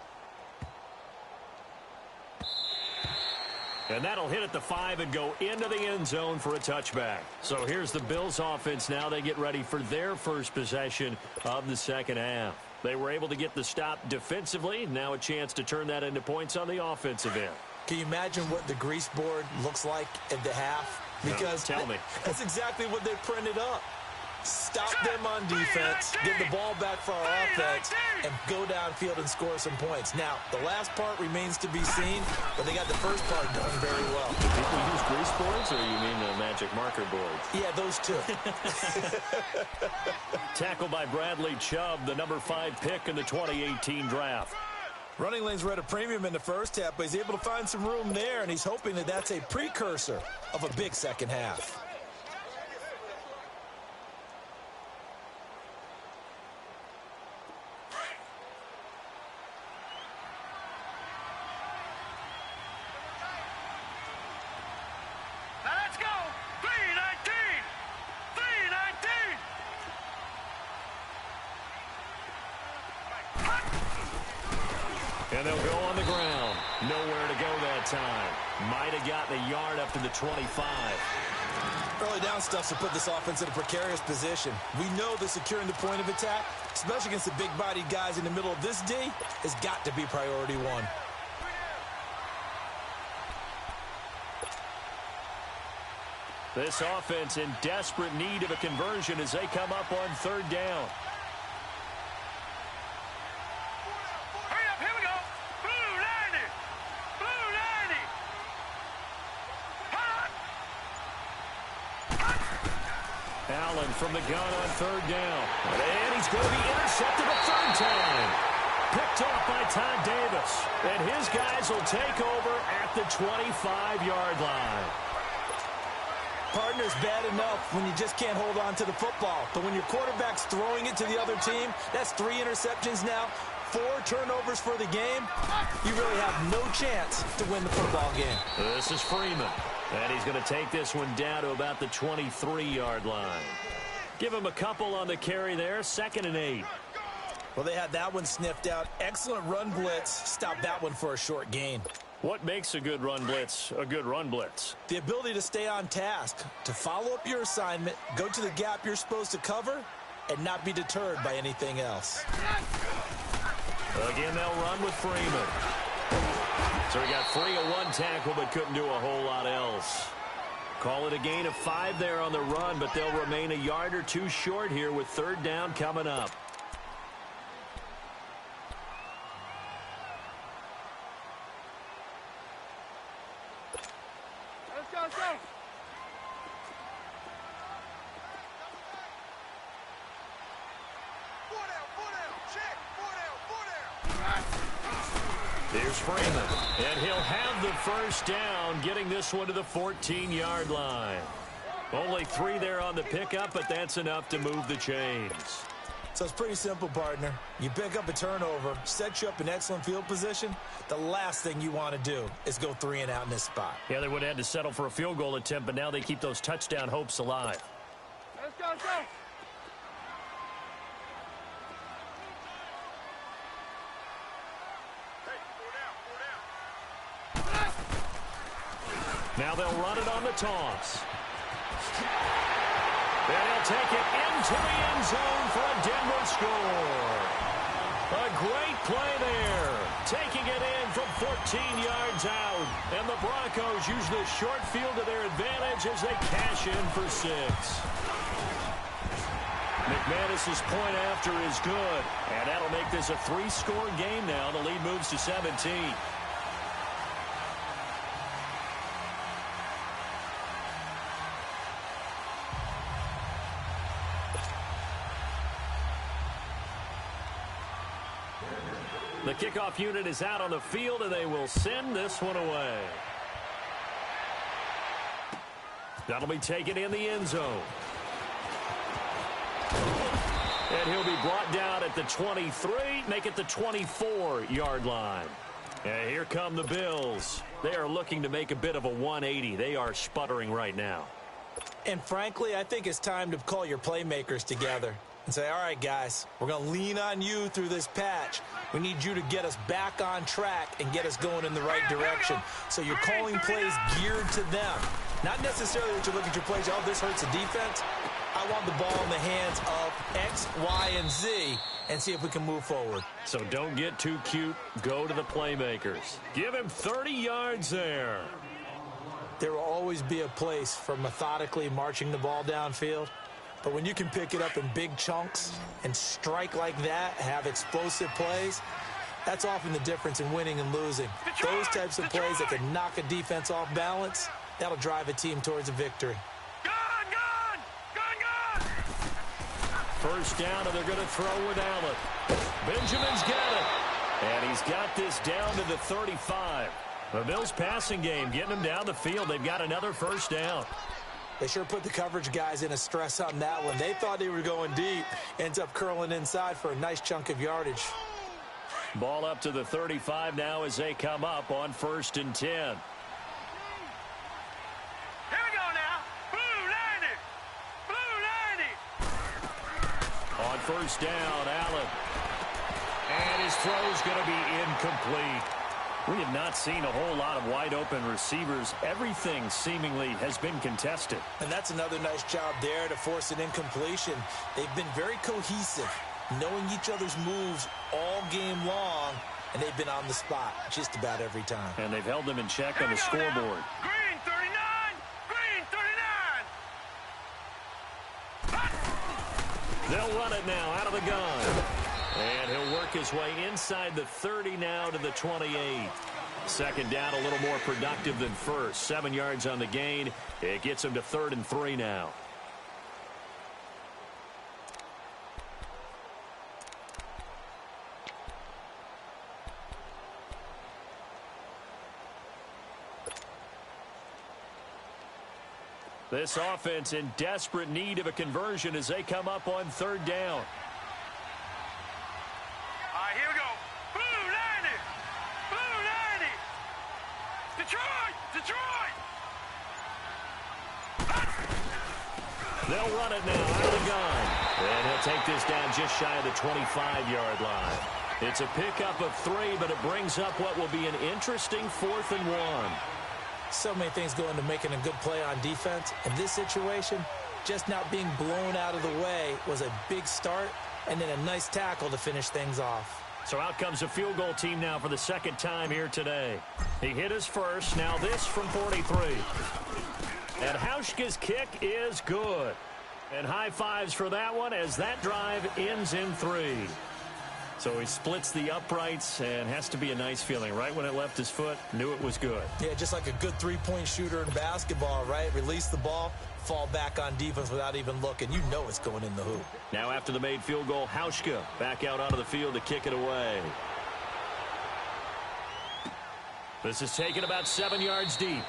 And that'll hit at the 5 and go into the end zone for a touchback. So here's the Bills offense now. They get ready for their first possession of the second half. They were able to get the stop defensively. Now a chance to turn that into points on the offensive end. Can you imagine what the grease board looks like at the half? Because tell me. That's exactly what they printed up. Stop them on defense, get the ball back for our offense, and go downfield and score some points. Now, the last part remains to be seen, but they got the first part done very well. Do people use grease boards, or you mean the magic marker boards? Yeah, those two. Tackled by Bradley Chubb, the number 5 pick in the 2018 draft. Running lanes were at a premium in the first half, but he's able to find some room there, and he's hoping that that's a precursor of a big second half. And they'll go on the ground. Nowhere to go that time. Might have gotten a yard up to the 25. Early down stuff to put this offense in a precarious position. We know that securing the point of attack, especially against the big-bodied guys in the middle of this D, has got to be priority one. This offense in desperate need of a conversion as they come up on third down. Hurry up, here we go. Blue 90. Blue 90. Allen from the gun on third down. And he's going to be intercepted a third time. Picked off by Todd Davis. And his guys will take over at the 25-yard line. Partner's bad enough when you just can't hold on to the football. But when your quarterback's throwing it to the other team, that's 3 interceptions now, 4 turnovers for the game. You really have no chance to win the football game. This is Freeman. And he's going to take this one down to about the 23-yard line. Give him a couple on the carry there, 2nd and 8. Well, they had that one sniffed out. Excellent run blitz. Stop that one for a short gain. What makes a good run blitz a good run blitz? The ability to stay on task, to follow up your assignment, go to the gap you're supposed to cover, and not be deterred by anything else. Again, they'll run with Freeman. So he got free of 1 tackle, but couldn't do a whole lot else. Call it a gain of 5 there on the run, but they'll remain a yard or 2 short here with third down coming up. Let's go. Here's Freeman, and he'll have the first down, getting this one to the 14-yard line. Only 3 there on the pickup, but that's enough to move the chains. So it's pretty simple, partner. You pick up a turnover, set you up in excellent field position. The last thing you want to do is go 3 and out in this spot. Yeah, they would have had to settle for a field goal attempt, but now they keep those touchdown hopes alive. Let's go, let's go. Now they'll run it on the toss. Then he'll take it into the end zone for a Denver score. A great play there. Taking it in from 14 yards out. And the Broncos use the short field to their advantage as they cash in for 6. McManus's point after is good. And that'll make this a 3-score game now. The lead moves to 17. The kickoff unit is out on the field, and they will send this one away. That'll be taken in the end zone. And he'll be brought down at the 23, make it the 24-yard line. And here come the Bills. They are looking to make a bit of a 180. They are sputtering right now. And frankly, I think it's time to call your playmakers together and say, all right, guys, we're going to lean on you through this patch. We need you to get us back on track and get us going in the right direction. So you're calling plays geared to them. Not necessarily that you look at your plays, oh, this hurts the defense. I want the ball in the hands of X, Y, and Z and see if we can move forward. So don't get too cute. Go to the playmakers. Give him 30 yards there. There will always be a place for methodically marching the ball downfield. But when you can pick it up in big chunks and strike like that, have explosive plays, that's often the difference in winning and losing. Those types of plays that can knock a defense off balance, that'll drive a team towards a victory. First down, and they're going to throw with Allen. Benjamin's got it. And he's got this down to the 35. The Bills passing game, getting them down the field. They've got another first down. They sure put the coverage guys in a stress on that one. They thought they were going deep. Ends up curling inside for a nice chunk of yardage. Ball up to the 35 now as they come up on 1st and 10. Here we go now. Blue 90. Blue 90. On first down, Allen. And his throw's going to be incomplete. We have not seen a whole lot of wide-open receivers. Everything seemingly has been contested. And that's another nice job there to force an incompletion. They've been very cohesive, knowing each other's moves all game long, and they've been on the spot just about every time. And they've held them in check on the scoreboard. Green 39! Green 39! They'll run it now out of the gun. And he'll work his way inside the 30 now to the 28. Second down, a little more productive than first. 7 yards on the gain. It gets him to 3rd and 3 now. This offense in desperate need of a conversion as they come up on 3rd down. Here we go. Blue 90! Blue 90! Detroit! Detroit! They'll run it now out of the gun. And he'll take this down just shy of the 25-yard line. It's a pickup of 3, but it brings up what will be an interesting 4th and 1. So many things go into making a good play on defense. In this situation, just not being blown out of the way was a big start, and then a nice tackle to finish things off. So out comes a field goal team now for the 2nd time here today. He hit his first. Now this from 43. And Hauschka's kick is good. And high fives for that one as that drive ends in 3. So he splits the uprights and has to be a nice feeling. Right when it left his foot, knew it was good. Yeah, just like a good three-point shooter in basketball, right? Release the ball, fall back on defense without even looking. You know it's going in the hoop. Now after the made field goal, Hauschka back out onto the field to kick it away. This is taken about 7 yards deep.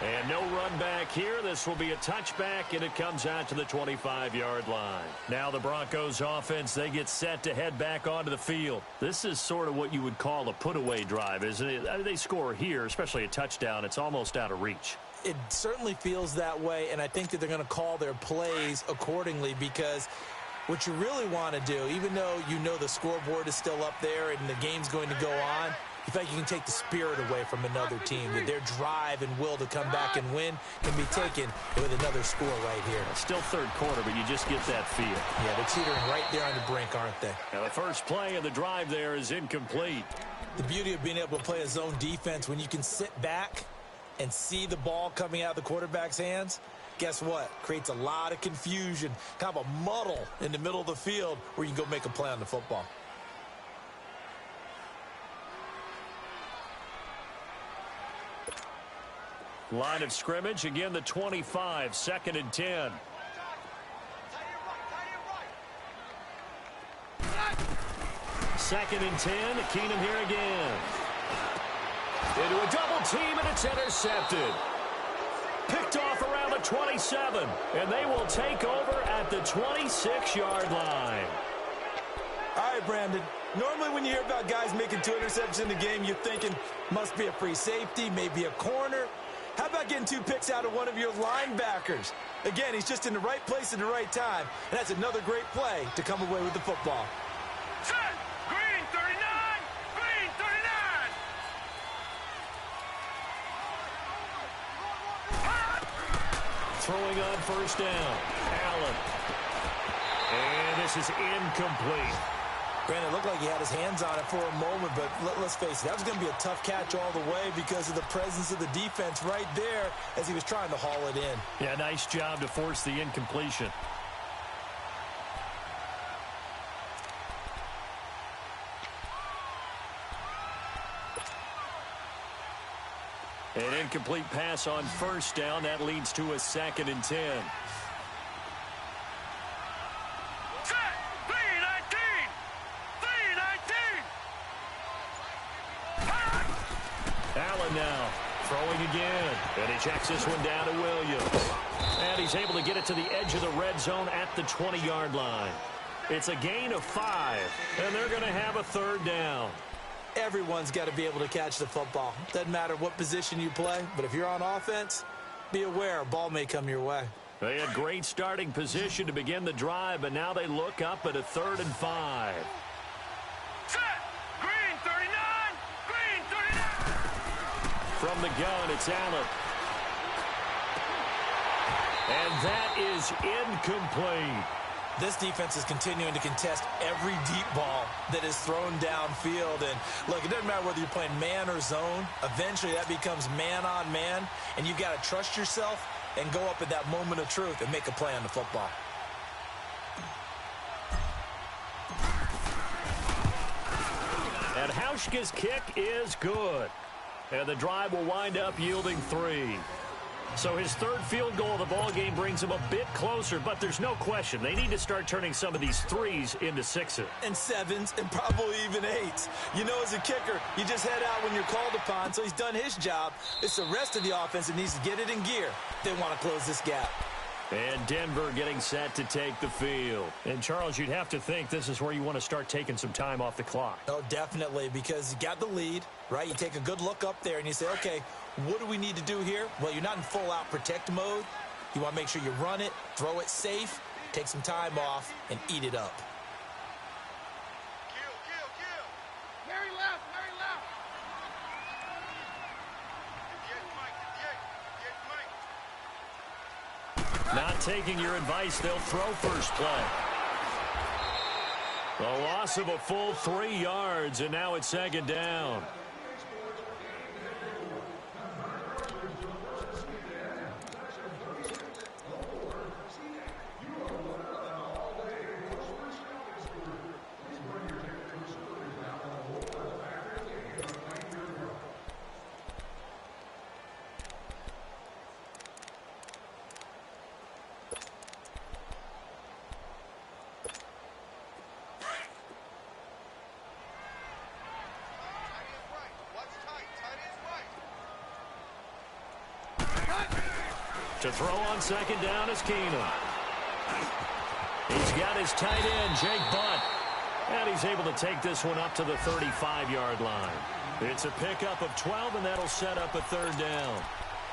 And no run back here. This will be a touchback, and it comes out to the 25-yard line. Now the Broncos offense, they get set to head back onto the field. This is sort of what you would call a put-away drive, isn't it? They score here, especially a touchdown. It's almost out of reach. It certainly feels that way, and I think that they're going to call their plays accordingly because what you really want to do, even though you know the scoreboard is still up there and the game's going to go on, in fact, you can take the spirit away from another team. That their drive and will to come back and win can be taken with another score right here. It's still 3rd quarter, but you just get that feel. Yeah, they're teetering right there on the brink, aren't they? Now the first play of the drive there is incomplete. The beauty of being able to play a zone defense when you can sit back and see the ball coming out of the quarterback's hands, guess what? Creates a lot of confusion, kind of a muddle in the middle of the field where you can go make a play on the football. Line of scrimmage, again the 25, 2nd and 10. Second and 10, Keenum here again. Into a double team, and it's intercepted. Picked off around the 27, and they will take over at the 26-yard line. All right, Brandon. Normally when you hear about guys making 2 interceptions in the game, you're thinking must be a free safety, maybe a corner. How about getting 2 picks out of one of your linebackers? Again, he's just in the right place at the right time, and that's another great play to come away with the football. Set! Green 39! Green 39! Throwing on 1st down, Allen. And this is incomplete. Brandon, it looked like he had his hands on it for a moment, but let's face it, that was going to be a tough catch all the way because of the presence of the defense right there as he was trying to haul it in. Yeah, nice job to force the incompletion. An incomplete pass on 1st down. That leads to a 2nd and 10. Now throwing again, and he checks this one down to Williams, and he's able to get it to the edge of the red zone at the 20-yard line. It's a gain of 5, and they're going to have a 3rd down. Everyone's got to be able to catch the football. Doesn't matter what position you play, but if you're on offense, be aware a ball may come your way. They had great starting position to begin the drive, but now they look up at a 3rd and 5. Set! Green 39! Green 39! From the gun, it's Allen. And that is incomplete. This defense is continuing to contest every deep ball that is thrown downfield. And, look, it doesn't matter whether you're playing man or zone. Eventually, that becomes man-on-man, and you've got to trust yourself and go up at that moment of truth and make a play on the football. And Hauschka's kick is good. And the drive will wind up yielding 3. So his third field goal of the ballgame brings him a bit closer, but there's no question they need to start turning some of these 3s into 6s. And 7s and probably even 8s. You know, as a kicker, you just head out when you're called upon, so he's done his job. It's the rest of the offense that needs to get it in gear if they want to close this gap. And Denver getting set to take the field. And, Charles, you'd have to think this is where you want to start taking some time off the clock. Oh, definitely, because you got the lead, right? You take a good look up there and you say, okay, what do we need to do here? Well, you're not in full-out protect mode. You want to make sure you run it, throw it safe, take some time off, and eat it up. Harry left, Harry left. Not taking your advice, they'll throw first play. A loss of a full 3 yards, and now it's second down. To throw on second down is Keenum. He's got his tight end, Jake Butt. And he's able to take this one up to the 35-yard line. It's a pickup of 12, and that'll set up a third down.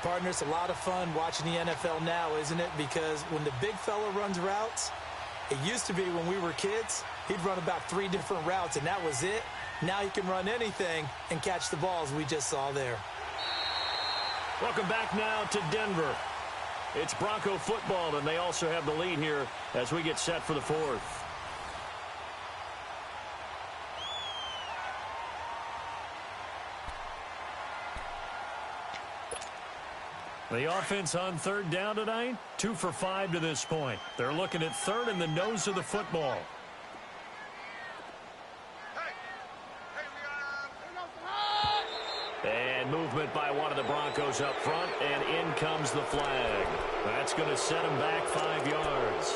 Partner, it's a lot of fun watching the NFL now, isn't it? Because when the big fella runs routes, it used to be when we were kids, he'd run about 3 different routes, and that was it. Now he can run anything and catch the balls we just saw there. Welcome back now to Denver. It's Bronco football, and they also have the lead here as we get set for the fourth. The offense on third down tonight, 2 for 5 to this point. They're looking at third in the nose of the football. And movement by one of the Broncos up front, and in comes the flag. That's going to set him back 5 yards.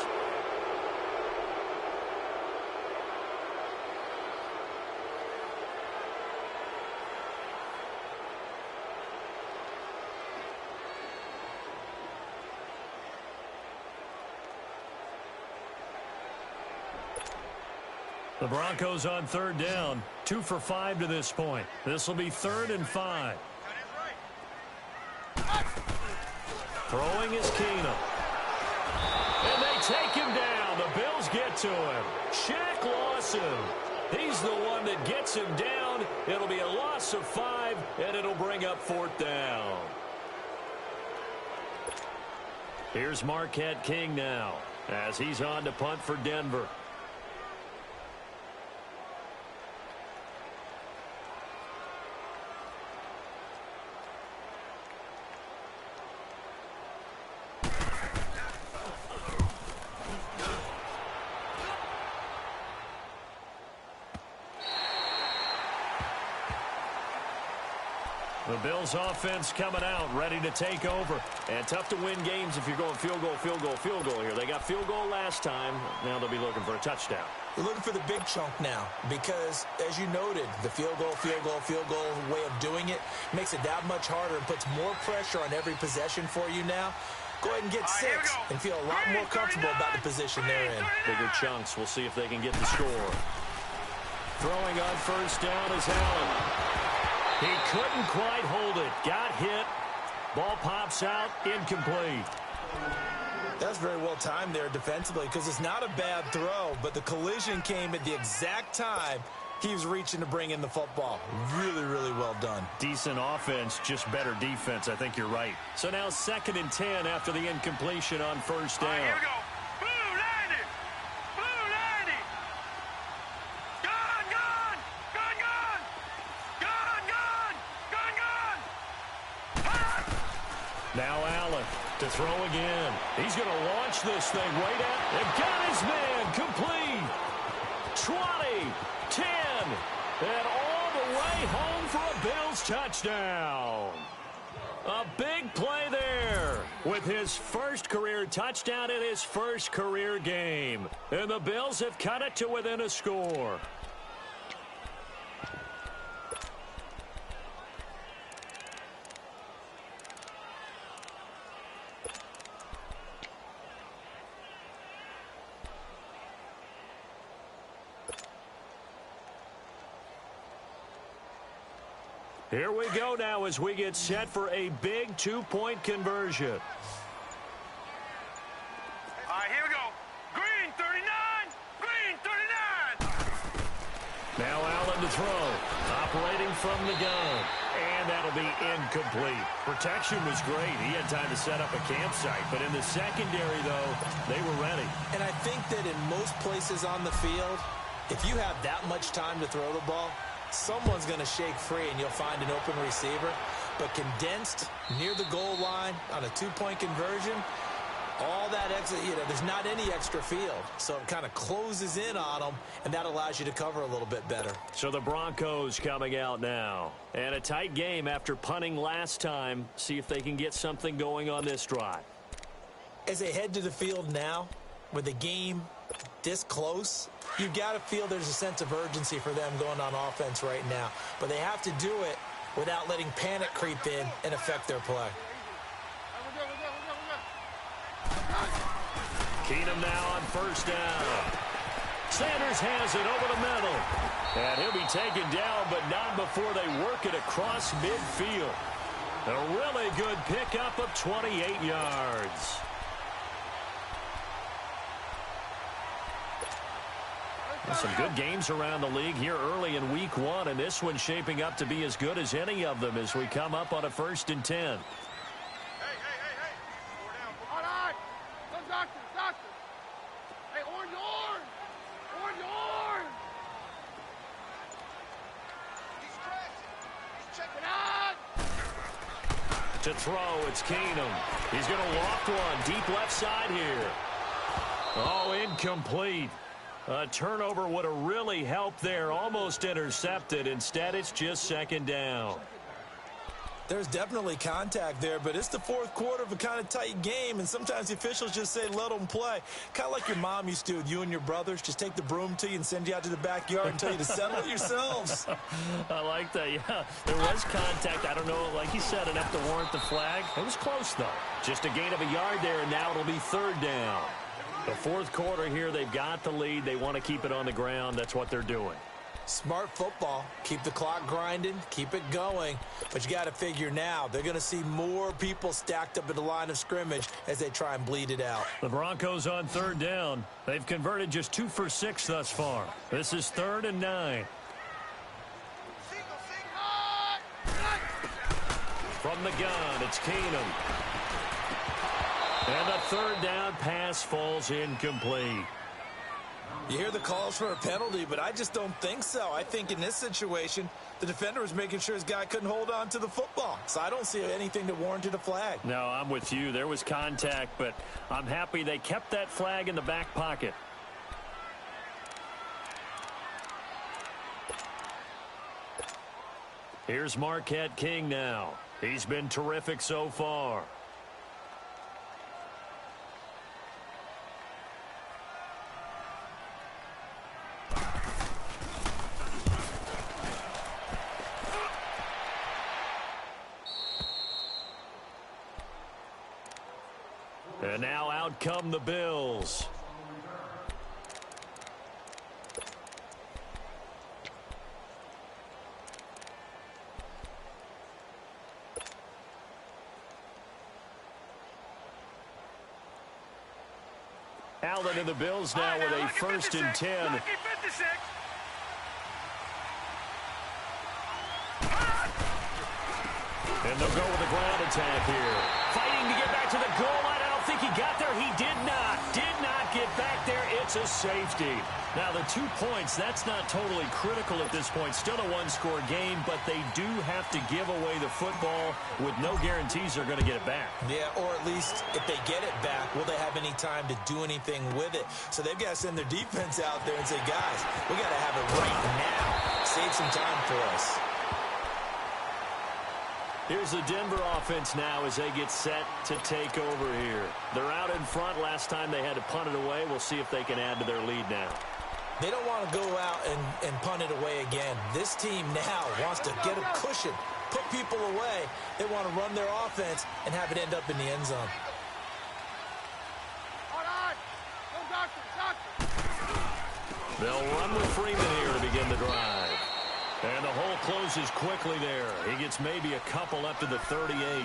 The Broncos on third down, 2 for 5 to this point. This will be 3rd and 5. Throwing is Keenum. And they take him down. The Bills get to him. Shaq Lawson. He's the one that gets him down. It'll be a loss of 5, and it'll bring up 4th down. Here's Marquette King now as he's on to punt for Denver. The Bills offense coming out, ready to take over. And tough to win games if you're going field goal, field goal, field goal here. They got field goal last time. Now they'll be looking for a touchdown. They're looking for the big chunk now because, as you noted, the field goal way of doing it makes it that much harder and puts more pressure on every possession for you now. Go ahead and get 6 and feel a lot more comfortable about the position they're in. Bigger chunks. We'll see if they can get the score. Throwing on first down is Allen. He couldn't quite hold it. Got hit. Ball pops out. Incomplete. That's very well timed there defensively because it's not a bad throw, but the collision came at the exact time He was reaching to bring in the football. Really, really well done. Decent offense, just better defense. I think you're right. So now 2nd and 10 after the incompletion on first down. All right, here we go. Blue 90. Blue 90. Gun, gun. Gun, gun. Gun, gun. Gun, gun. Hot. Now Allen to throw again. He's going to launch this thing right at. They've got his man complete. 20, 10, and all the way home for a Bills touchdown. A big play there with his first career touchdown in his first career game. And the Bills have cut it to within a score. Here we go now as we get set for a big 2-point conversion. All right, here we go. Green 39. Green 39. Now Allen to throw. Operating from the gun. And that'll be incomplete. Protection was great. He had time to set up a campsite. But in the secondary, though, they were ready. And I think that in most places on the field, if you have that much time to throw the ball, someone's going to shake free and you'll find an open receiver. But condensed near the goal line on a 2-point conversion, all that extra, there's not any extra field. So it kind of closes in on them, and that allows you to cover a little bit better. So the Broncos coming out now. And a tight game after punting last time. See if they can get something going on this drive. As they head to the field now, with the game this close, you've got to feel there's a sense of urgency for them going on offense right now. But they have to do it without letting panic creep in and affect their play. Keenum now on first down. Sanders has it over the middle. And he'll be taken down, but not before they work it across midfield. A really good pickup of 28 yards. Some good games around the league here early in week 1, and this one's shaping up to be as good as any of them as we come up on a 1st and 10. Hey. All right. Look, doctor. Hey, orange. He's checking out. To throw, it's Keenum. He's going to walk one deep left side here. Oh, incomplete. A turnover would have really helped there. Almost intercepted. Instead, it's just 2nd down. There's definitely contact there, but it's the 4th quarter of a kind of tight game, and sometimes the officials just say, let them play. Kind of like your mom used to with you and your brothers. Just take the broom to you and send you out to the backyard and tell you to settle it yourselves. I like that, yeah. There was contact. I don't know, like you said, enough to warrant the flag. It was close, though. Just a gain of a yard there, and now it'll be 3rd down. The 4th quarter here, they've got the lead. They want to keep it on the ground. That's what they're doing. Smart football. Keep the clock grinding. Keep it going. But you got to figure now, they're going to see more people stacked up at the line of scrimmage as they try and bleed it out. The Broncos on 3rd down. They've converted just 2 for 6 thus far. This is 3rd and 9. From the gun, it's Keenum. And the 3rd down pass falls incomplete. You hear the calls for a penalty, but I just don't think so. I think in this situation, the defender was making sure his guy couldn't hold on to the football. So I don't see anything that warranted a flag. No, I'm with you. There was contact, but I'm happy they kept that flag in the back pocket. Here's Marquette King now. He's been terrific so far. And now out come the Bills. Allen and the Bills now with a 1st and 10. And they'll go with a ground attack here. Fighting to get back to the goal line. I don't think he got there. He did not. Did not get back there. It's a safety. Now, the 2 points, that's not totally critical at this point. Still a one-score game, but they do have to give away the football with no guarantees they're going to get it back. Yeah, or at least if they get it back, will they have any time to do anything with it? So they've got to send their defense out there and say, guys, we got to have it right now. Save some time for us. Here's the Denver offense now as they get set to take over here. They're out in front. Last time they had to punt it away. We'll see if they can add to their lead now. They don't want to go out and punt it away again. This team now wants to get a cushion, put people away. They want to run their offense and have it end up in the end zone. They'll run with Freeman here to begin the drive. And the hole closes quickly there. He gets maybe a couple up to the 38.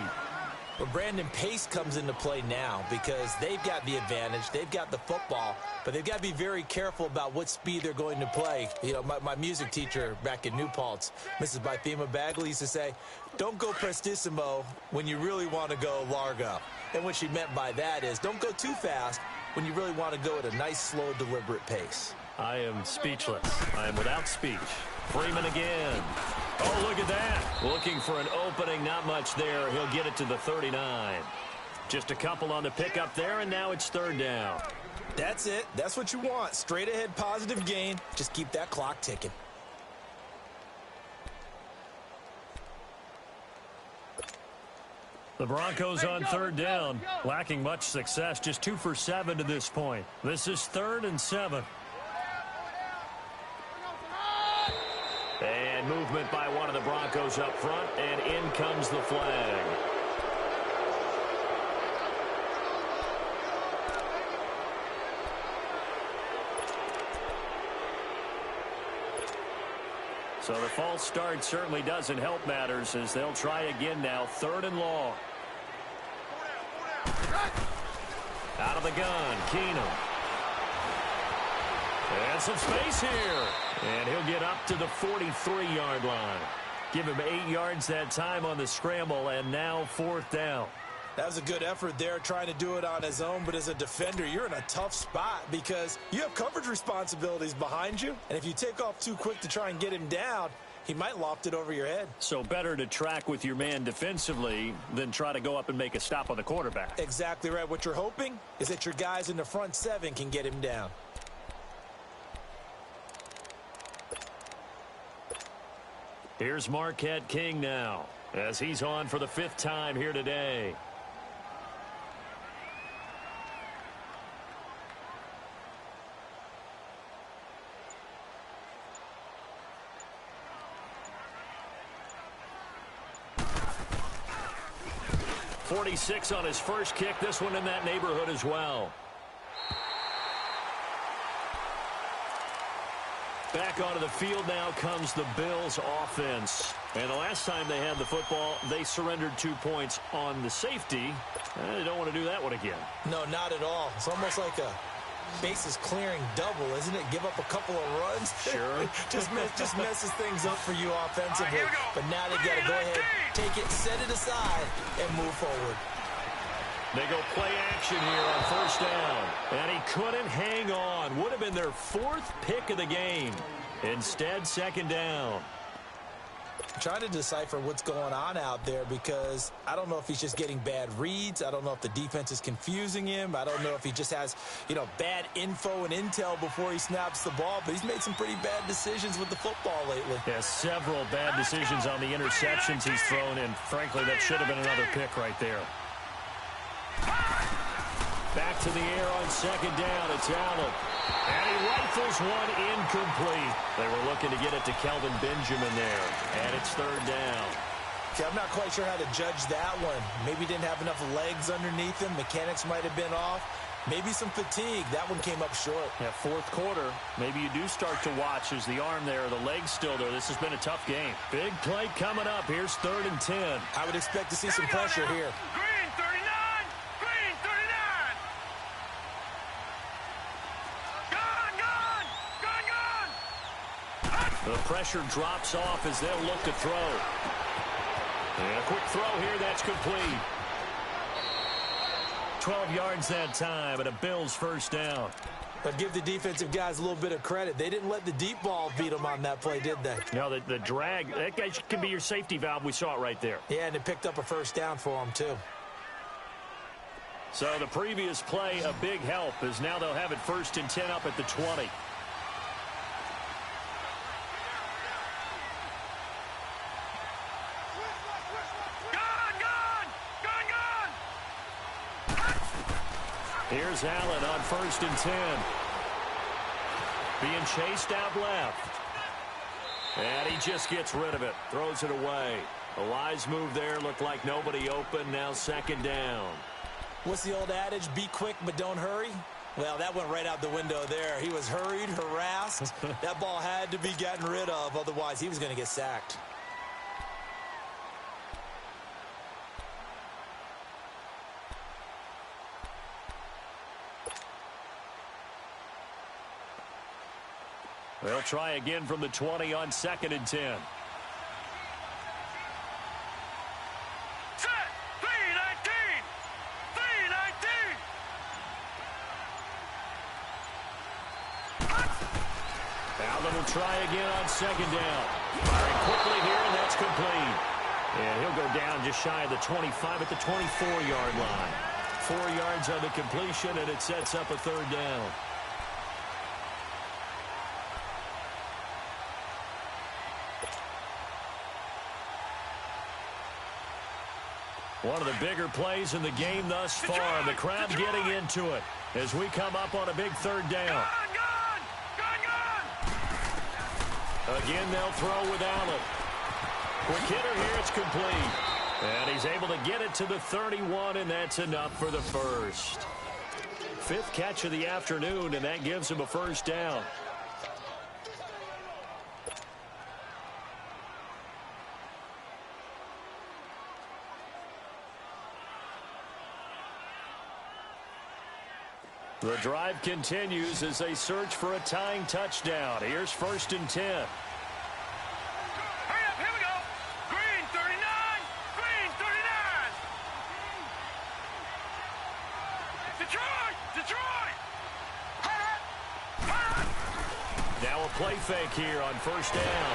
Well, Brandon, pace comes into play now because they've got the advantage. They've got the football, but they've got to be very careful about what speed they're going to play. You know, my music teacher back in New Paltz, Mrs. Bythema Bagley, used to say, don't go prestissimo when you really want to go largo. And what she meant by that is don't go too fast when you really want to go at a nice, slow, deliberate pace. I am speechless. I am without speech. Freeman again. Oh, look at that. Looking for an opening. Not much there. He'll get it to the 39. Just a couple on the pickup there, and now it's third down. That's it. That's what you want. Straight ahead, positive gain. Just keep that clock ticking. The Broncos on third down. Lacking much success. Just 2 for 7 to this point. This is 3rd and 7. And movement by one of the Broncos up front, and in comes the flag. So the false start certainly doesn't help matters as they'll try again now. 3rd and long. Out of the gun, Keenum. And some space here. And he'll get up to the 43-yard line. Give him 8 yards that time on the scramble, and now 4th down. That was a good effort there, trying to do it on his own. But as a defender, you're in a tough spot because you have coverage responsibilities behind you. And if you take off too quick to try and get him down, he might loft it over your head. So better to track with your man defensively than try to go up and make a stop on the quarterback. Exactly right. What you're hoping is that your guys in the front 7 can get him down. Here's Marquette King now as he's on for the 5th time here today. .46 on his first kick. This one in that neighborhood as well. Back onto the field now comes the Bills offense. And the last time they had the football, they surrendered 2 points on the safety. They don't want to do that one again. No, not at all. It's almost like a bases clearing double, isn't it? Give up a couple of runs. Sure. just messes things up for you offensively. But now they got to go ahead, take it, set it aside, and move forward. They go play action here on 1st down. And he couldn't hang on. Would have been their 4th pick of the game. Instead, 2nd down. I'm trying to decipher what's going on out there because I don't know if he's just getting bad reads. I don't know if the defense is confusing him. I don't know if he just has, bad info and intel before he snaps the ball. But he's made some pretty bad decisions with the football lately. Yeah, several bad decisions on the interceptions he's thrown. And frankly, that should have been another pick right there. Back to the air on 2nd down. It's Allen. And he rifles one incomplete. They were looking to get it to Kelvin Benjamin there. And it's 3rd down. Okay, I'm not quite sure how to judge that one. Maybe he didn't have enough legs underneath him. Mechanics might have been off. Maybe some fatigue. That one came up short. Yeah, 4th quarter. Maybe you do start to watch as the arm there, the leg's still there. This has been a tough game. Big play coming up. Here's 3rd and 10. I would expect to see some pressure here. Green 39! Green 39! Gone! The pressure drops off as they'll look to throw. And a quick throw here, that's complete. 12 yards that time, and a Bills first down. But give the defensive guys a little bit of credit. They didn't let the deep ball beat them on that play, did they? No, the drag, that guy can be your safety valve. We saw it right there. Yeah, and it picked up a first down for them, too. So the previous play, a big help, as now they'll have it 1st and 10 up at the 20. Here's Allen on 1st and 10. Being chased out left. And he just gets rid of it. Throws it away. A wise move there. Looked like nobody open. Now 2nd down. What's the old adage? Be quick, but don't hurry? Well, that went right out the window there. He was hurried, harassed. That ball had to be gotten rid of. Otherwise, he was going to get sacked. They'll try again from the 20 on 2nd and 10. Set. 319. 319. Allen will try again on 2nd down. Firing quickly here, and that's complete. And he'll go down just shy of the 25 at the 24-yard line. 4 yards on the completion, and it sets up a 3rd down. One of the bigger plays in the game thus far. The crowd getting into it as we come up on a big 3rd down. Again, they'll throw with Allen. Quick hitter here, it's complete. And he's able to get it to the 31, and that's enough for the first. 5th catch of the afternoon, and that gives him a 1st down. The drive continues as they search for a tying touchdown. Here's 1st and 10. Hurry up, here we go. Green 39. Green 39. Detroit. Detroit. Now a play fake here on 1st down.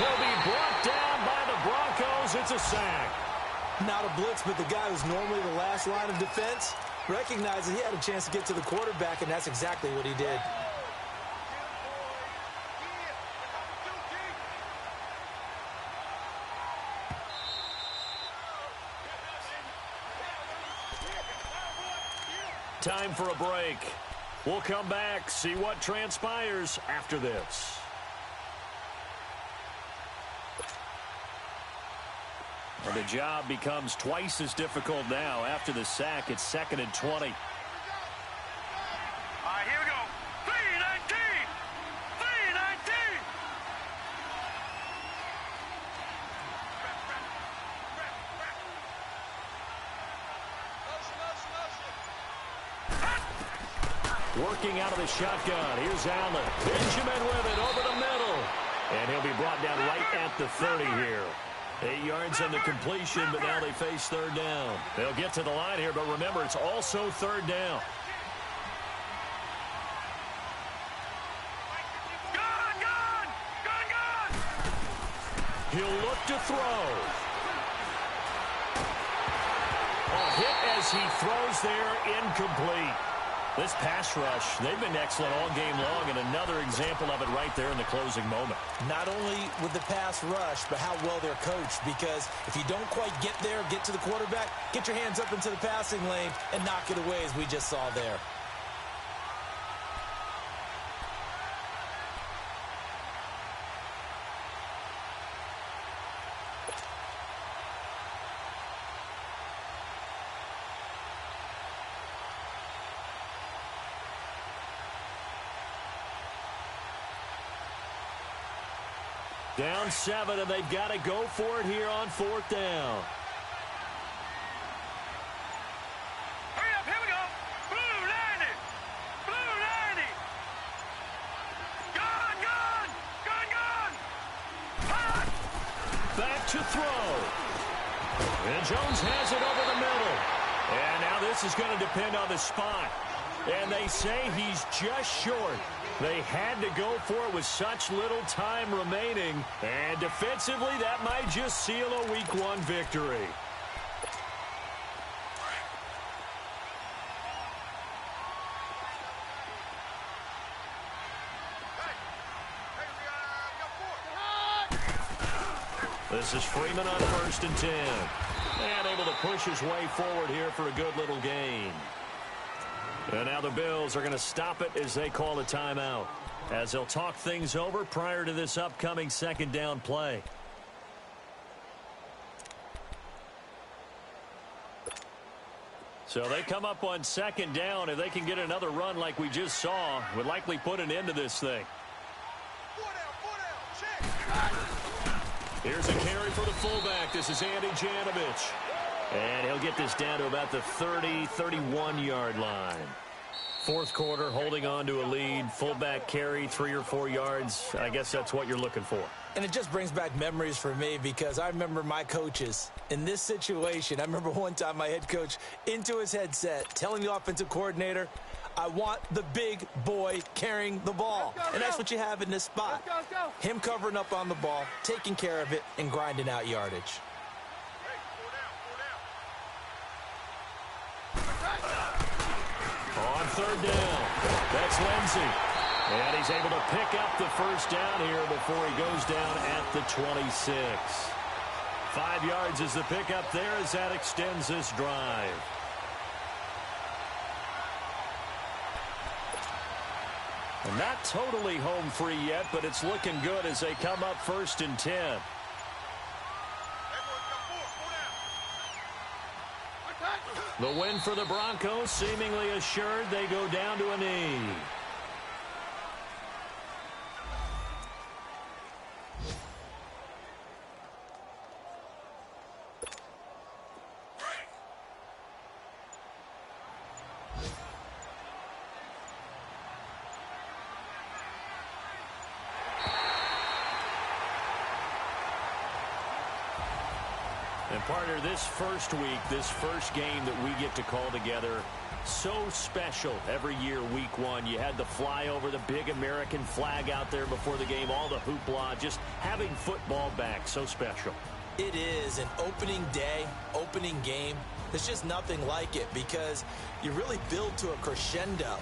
He'll be brought down by the Broncos. It's a sack. Not a blitz, but the guy who's normally the last line of defense recognized that he had a chance to get to the quarterback, and that's exactly what he did. Time for a break. We'll come back, see what transpires after this. And the job becomes twice as difficult now after the sack. It's 2nd and 20. All right, here we go. 319. 319. Working out of the shotgun. Here's Allen. Benjamin with it over the middle. And he'll be brought down right at the 30 here. 8 yards on the completion, but now they face 3rd down. They'll get to the line here, but remember, it's also 3rd down. Gun. He'll look to throw. A hit as he throws there, incomplete. This pass rush, they've been excellent all game long, and another example of it right there in the closing moment. Not only with the pass rush, but how well they're coached, because if you don't quite get there, get to the quarterback, get your hands up into the passing lane and knock it away as we just saw there. Down 7, and they've got to go for it here on 4th down. Hurry up, here we go. Blue 90. Blue 90. Gun. Back to throw. And Jones has it over the middle. And now this is going to depend on the spot. And they say he's just short. They had to go for it with such little time remaining. And defensively, that might just seal a Week 1 victory. This is Freeman on 1st and 10. And able to push his way forward here for a good little gain. And now the Bills are going to stop it as they call a timeout, as they'll talk things over prior to this upcoming 2nd down play. So they come up on 2nd down. If they can get another run like we just saw, would likely put an end to this thing. Here's a carry for the fullback. This is Andy Janovich. And he'll get this down to about the 31-yard line. 4th quarter, holding on to a lead. Fullback carry, 3 or 4 yards. I guess that's what you're looking for. And it just brings back memories for me because I remember my coaches in this situation. I remember one time my head coach into his headset telling the offensive coordinator, I want the big boy carrying the ball. And that's what you have in this spot. Him covering up on the ball, taking care of it, and grinding out yardage. On 3rd down, that's Lindsey. And he's able to pick up the 1st down here before he goes down at the 26. 5 yards is the pickup there as that extends this drive. And not totally home free yet, but it's looking good as they come up 1st and 10. The win for the Broncos seemingly assured. They go down to a knee. And partner, this first week, this first game that we get to call together, so special every year, Week 1. You had the flyover, the big American flag out there before the game, all the hoopla, just having football back, so special. It is an opening day, opening game. There's just nothing like it because you really build to a crescendo.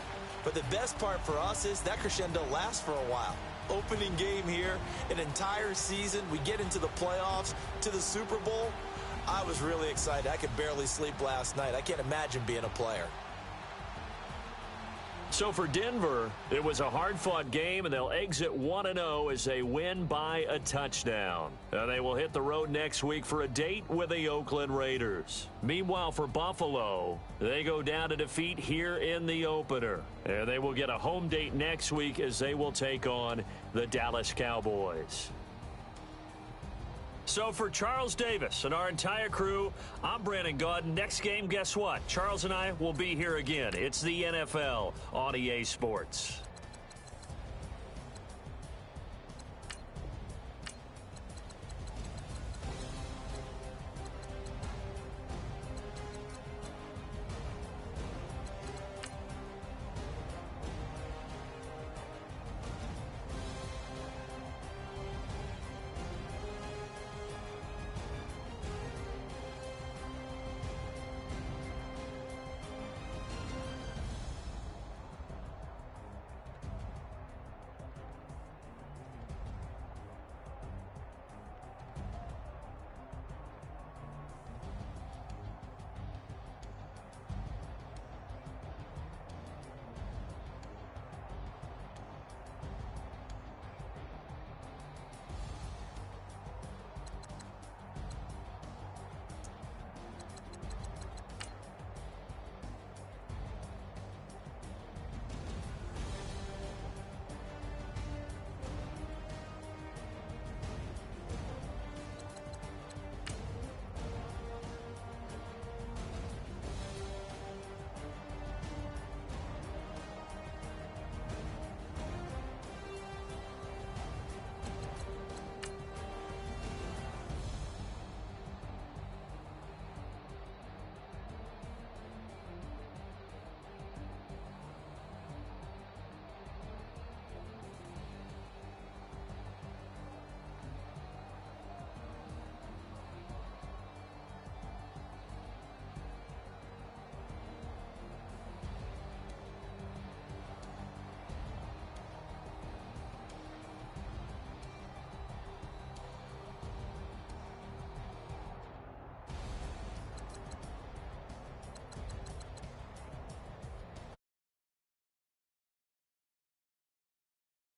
But the best part for us is that crescendo lasts for a while. Opening game here, an entire season, we get into the playoffs, to the Super Bowl. I was really excited. I could barely sleep last night. I can't imagine being a player. So for Denver, it was a hard-fought game, and they'll exit 1-0 as they win by a touchdown. And they will hit the road next week for a date with the Oakland Raiders. Meanwhile, for Buffalo, they go down to defeat here in the opener. And they will get a home date next week as they will take on the Dallas Cowboys. So for Charles Davis and our entire crew, I'm Brandon Gaudin. Next game, guess what? Charles and I will be here again. It's the NFL on EA Sports.